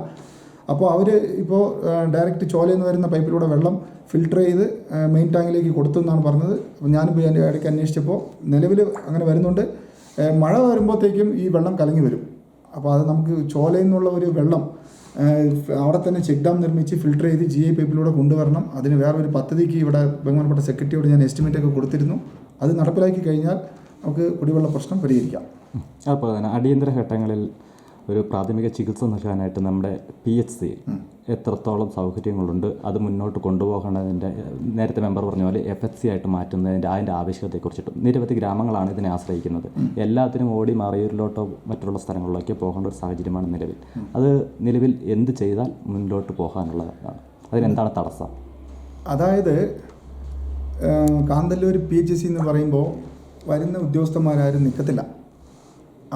Speaker 2: അപ്പോൾ അവർ ഇപ്പോൾ ഡയറക്റ്റ് ചോലയിൽ നിന്ന് വരുന്ന പൈപ്പിലൂടെ വെള്ളം ഫിൽട്ടർ ചെയ്ത് മെയിൻ ടാങ്കിലേക്ക് കൊടുത്തു എന്നാണ് പറഞ്ഞത്. അപ്പോൾ ഞാനിപ്പോൾ എൻ്റെ ഇടയ്ക്ക് അന്വേഷിച്ചപ്പോൾ നിലവിൽ അങ്ങനെ വരുന്നുണ്ട്. മഴ വരുമ്പോഴത്തേക്കും ഈ വെള്ളം കലങ്ങി വരും. അപ്പോൾ അത് നമുക്ക് ചോലയിൽ നിന്നുള്ള ഒരു വെള്ളം അവിടെ തന്നെ ചെക്ക് ഡാം നിർമ്മിച്ച് ഫിൽട്ടർ ചെയ്ത് GI പൈപ്പിലൂടെ കൊണ്ടുവരണം. അതിന് വേറൊരു പദ്ധതിക്ക് ഇവിടെ ബഹുമാനപ്പെട്ട സെക്രട്ടറിയോട് ഞാൻ എസ്റ്റിമേറ്റൊക്കെ കൊടുത്തിരുന്നു. അത് നടപ്പിലാക്കി കഴിഞ്ഞാൽ നമുക്ക് കുടിവെള്ള പ്രശ്നം പരിഹരിക്കാം.
Speaker 3: അപ്പോൾ തന്നെ അടിയന്തര ഘട്ടങ്ങളിൽ ഒരു പ്രാഥമിക ചികിത്സ നൽകാനായിട്ട് നമ്മുടെ PHC എത്രത്തോളം സൗകര്യങ്ങളുണ്ട്, അത് മുന്നോട്ട് കൊണ്ടുപോകേണ്ടതിൻ്റെ നേരത്തെ മെമ്പർ പറഞ്ഞ പോലെ FHC ആയിട്ട് മാറ്റുന്നതിൻ്റെ അതിൻ്റെ ആവശ്യകതയെക്കുറിച്ചിട്ടും നിരവധി ഗ്രാമങ്ങളാണ് ഇതിനെ ആശ്രയിക്കുന്നത്. എല്ലാത്തിനും ഓടി മറയൂരിലോട്ടോ മറ്റുള്ള സ്ഥലങ്ങളിലേക്കോ പോകേണ്ട ഒരു സാഹചര്യമാണ് നിലവിൽ. അത് നിലവിൽ എന്ത് ചെയ്താൽ മുന്നോട്ട് പോകാനുള്ളതാണ്? അതിനെന്താണ് തടസ്സം?
Speaker 2: അതായത് കാന്തല്ലൂർ PHC എന്ന് പറയുമ്പോൾ വരുന്ന ഉദ്യോഗസ്ഥന്മാരാരും നിൽക്കത്തില്ല.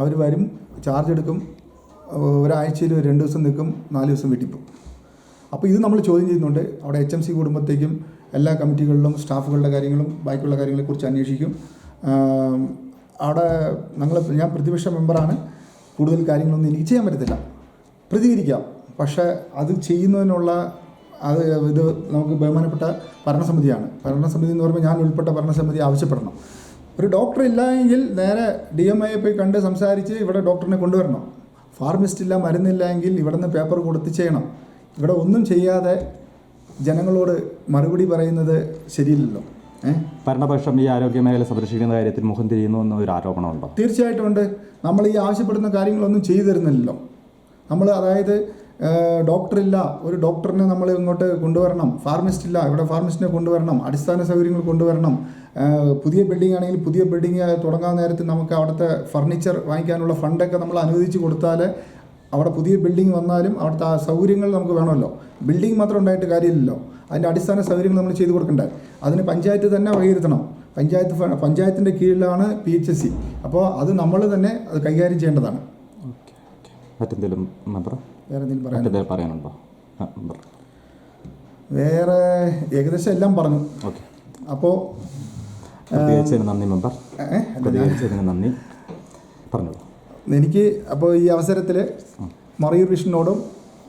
Speaker 2: അവർ വരും, ചാർജ് എടുക്കും, ഒരാഴ്ചയിൽ 2 ദിവസം നിൽക്കും, 4 ദിവസം വീട്ടിൽ പോകും. അപ്പോൾ ഇത് നമ്മൾ ചോദ്യം ചെയ്യുന്നുണ്ട്. അവിടെ HMC കൂടുമ്പോഴത്തേക്കും എല്ലാ കമ്മിറ്റികളിലും സ്റ്റാഫുകളുടെ കാര്യങ്ങളും ബാക്കിയുള്ള കാര്യങ്ങളെക്കുറിച്ച് അന്വേഷിക്കും. അവിടെ ഞാൻ പ്രതിപക്ഷ മെമ്പറാണ്, കൂടുതൽ കാര്യങ്ങളൊന്നും എനിക്ക് ചെയ്യാൻ പറ്റത്തില്ല. പ്രതികരിക്കാം, പക്ഷേ അത് ചെയ്യുന്നതിനുള്ള ഇത് നമുക്ക് ബഹുമാനപ്പെട്ട ഭരണസമിതിയാണ്. ഭരണസമിതി എന്ന് പറയുമ്പോൾ ഞാൻ ഉൾപ്പെട്ട ഭരണസമിതി ആവശ്യപ്പെടണം. ഒരു ഡോക്ടർ ഇല്ല എങ്കിൽ നേരെ DMIയെ പോയി കണ്ട് സംസാരിച്ച് ഇവിടെ ഡോക്ടറിനെ കൊണ്ടുവരണം. ഫാർമസിസ്റ്റ് ഇല്ല, മരുന്നില്ല എങ്കിൽ ഇവിടെ നിന്ന് പേപ്പർ കൊടുത്ത് ചെയ്യണം. ഇവിടെ ഒന്നും ചെയ്യാതെ ജനങ്ങളോട് മറുപടി പറയുന്നത് ശരിയില്ലല്ലോ.
Speaker 3: ഭരണപക്ഷം ഈ ആരോഗ്യ മേഖല സംരക്ഷിക്കുന്ന കാര്യത്തിൽ മുഖം തിരിയുന്നു എന്നൊരു ആരോപണമുണ്ടോ?
Speaker 2: തീർച്ചയായിട്ടും ഉണ്ട്. നമ്മൾ ഈ ആവശ്യപ്പെടുന്ന കാര്യങ്ങളൊന്നും ചെയ്തു തരുന്നില്ലല്ലോ. അതായത് ഡോക്ടറില്ല, ഒരു ഡോക്ടറിനെ നമ്മൾ ഇങ്ങോട്ട് കൊണ്ടുവരണം. ഫാർമസിസ്റ്റ് ഇല്ല, ഇവിടെ ഫാർമസിസ്റ്റിനെ കൊണ്ടുവരണം. അടിസ്ഥാന സൗകര്യങ്ങൾ കൊണ്ടുവരണം. പുതിയ ബിൽഡിംഗ് ആണെങ്കിൽ പുതിയ ബിൽഡിംഗ് തുടങ്ങാൻ നേരത്ത് നമുക്ക് അവിടുത്തെ ഫർണിച്ചർ വാങ്ങിക്കാനുള്ള ഫണ്ടൊക്കെ നമ്മൾ അനുവദിച്ച് കൊടുത്താൽ അവിടെ പുതിയ ബിൽഡിംഗ് വന്നാലും അവിടുത്തെ ആ സൗകര്യങ്ങൾ നമുക്ക് വേണമല്ലോ. ബിൽഡിംഗ് മാത്രം ഉണ്ടായിട്ട് കാര്യമില്ലല്ലോ, അതിൻ്റെ അടിസ്ഥാന സൗകര്യങ്ങൾ നമ്മൾ ചെയ്ത് കൊടുക്കണ്ടേ. അതിന് പഞ്ചായത്ത് തന്നെ വകയിരുത്തണം. പഞ്ചായത്തിൻ്റെ കീഴിലാണ് PHC. അപ്പോൾ അത് നമ്മൾ തന്നെ അത് കൈകാര്യം ചെയ്യേണ്ടതാണ്.
Speaker 3: മറ്റെന്തെങ്കിലും
Speaker 2: വേറെ എന്തെങ്കിലും
Speaker 3: പറയാനുണ്ടോ?
Speaker 2: വേറെ ഏകദേശം എല്ലാം പറഞ്ഞു.
Speaker 3: ഓക്കെ,
Speaker 2: അപ്പോൾ
Speaker 3: നന്ദി മെമ്പർ, നന്ദി പറഞ്ഞോളൂ.
Speaker 2: എനിക്ക് അപ്പോൾ ഈ അവസരത്തിൽ മറയൂർ വിഷനോടും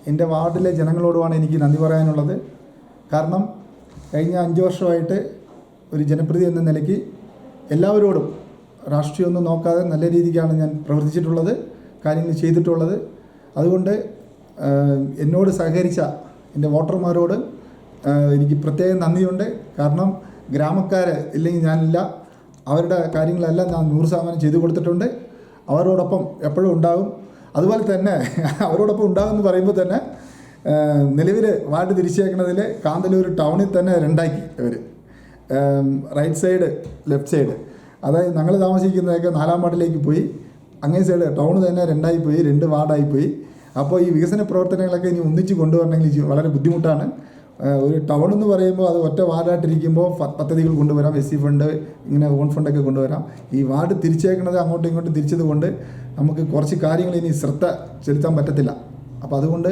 Speaker 2: എൻ്റെ വാർഡിലെ ജനങ്ങളോടുമാണ് എനിക്ക് നന്ദി പറയാനുള്ളത്. കാരണം കഴിഞ്ഞ 5 വർഷമായിട്ട് ഒരു ജനപ്രതി എന്ന നിലയ്ക്ക് എല്ലാവരോടും രാഷ്ട്രീയമൊന്നും നോക്കാതെ നല്ല രീതിക്കാണ് ഞാൻ പ്രവർത്തിച്ചിട്ടുള്ളത്, കാര്യങ്ങൾ ചെയ്തിട്ടുള്ളത്. അതുകൊണ്ട് എന്നോട് സഹകരിച്ച എൻ്റെ വോട്ടർമാരോട് എനിക്ക് പ്രത്യേകം നന്ദിയുണ്ട്. കാരണം ഗ്രാമക്കാർ ഇല്ലെങ്കിൽ ഞാനില്ല, അവരുടെ കാര്യങ്ങളെല്ലാം ഞാൻ 100% ചെയ്തു കൊടുത്തിട്ടുണ്ട്. അവരോടൊപ്പം എപ്പോഴും ഉണ്ടാകും. അതുപോലെ തന്നെ അവരോടൊപ്പം ഉണ്ടാകുമെന്ന് പറയുമ്പോൾ തന്നെ നിലവിൽ വാർഡ് തിരിച്ചേക്കുന്നതിൽ കാന്തല്ലൂർ ടൗണിൽ തന്നെ 2ആക്കി അവർ, റൈറ്റ് സൈഡ് ലെഫ്റ്റ് സൈഡ്. അതായത് ഞങ്ങൾ താമസിക്കുന്നതൊക്കെ 4-ാം വാർഡിലേക്ക് പോയി, അങ്ങേ സൈഡ് ടൗൺ തന്നെ 2ആയി പോയി, 2 വാർഡായി. അപ്പോൾ ഈ വികസന പ്രവർത്തനങ്ങളൊക്കെ ഇനി ഒന്നിച്ച് കൊണ്ടുവരണമെങ്കിൽ വളരെ ബുദ്ധിമുട്ടാണ്. ഒരു ടൗൺ എന്ന് പറയുമ്പോൾ അത് ഒറ്റ വാർഡായിട്ടിരിക്കുമ്പോൾ പദ്ധതികൾ കൊണ്ടുവരാം, SC ഫണ്ട്, ഇങ്ങനെ ഓൺ ഫണ്ടൊക്കെ കൊണ്ടുവരാം. ഈ വാർഡ് തിരിച്ചേക്കുന്നത് അങ്ങോട്ടും ഇങ്ങോട്ടും തിരിച്ചത് കൊണ്ട് നമുക്ക് കുറച്ച് കാര്യങ്ങൾ ഇനി ശ്രദ്ധ ചെലുത്താൻ പറ്റത്തില്ല. അപ്പോൾ അതുകൊണ്ട്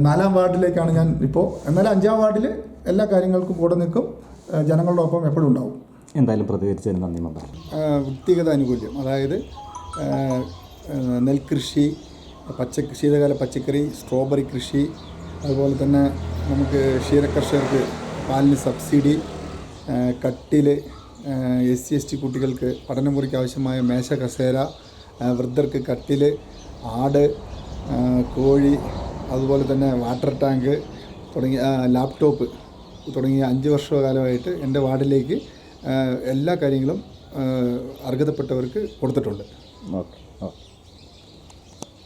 Speaker 2: 4-ാം വാർഡിലേക്കാണ് ഞാൻ ഇപ്പോൾ. എന്നാൽ 5-ാം വാർഡിൽ എല്ലാ കാര്യങ്ങൾക്കും കൂടെ നിൽക്കും, ജനങ്ങളുടെ ഒപ്പം എപ്പോഴും ഉണ്ടാവും.
Speaker 3: എന്തായാലും പ്രതികരിച്ചതിന് നന്ദി മെമ്പർ.
Speaker 2: വ്യക്തിഗത ആനുകൂല്യം, അതായത് നെൽകൃഷി, ശീതകാല പച്ചക്കറി, സ്ട്രോബെറി കൃഷി, അതുപോലെ തന്നെ നമുക്ക് ക്ഷീരകർഷകർക്ക് പാലിന് സബ്സിഡി, കട്ടിൽ, SC ST കുട്ടികൾക്ക് പഠനമുറിക്ക് ആവശ്യമായ മേശ, കസേര, വൃദ്ധർക്ക് കട്ടിൽ, ആട്, കോഴി, അതുപോലെ തന്നെ വാട്ടർ ടാങ്ക് തുടങ്ങിയ ലാപ്ടോപ്പ് തുടങ്ങിയ 5 വർഷകാലമായിട്ട് എൻ്റെ വാർഡിലേക്ക് എല്ലാ കാര്യങ്ങളും അർഹതപ്പെട്ടവർക്ക് കൊടുത്തിട്ടുണ്ട്.
Speaker 3: ഓക്കെ.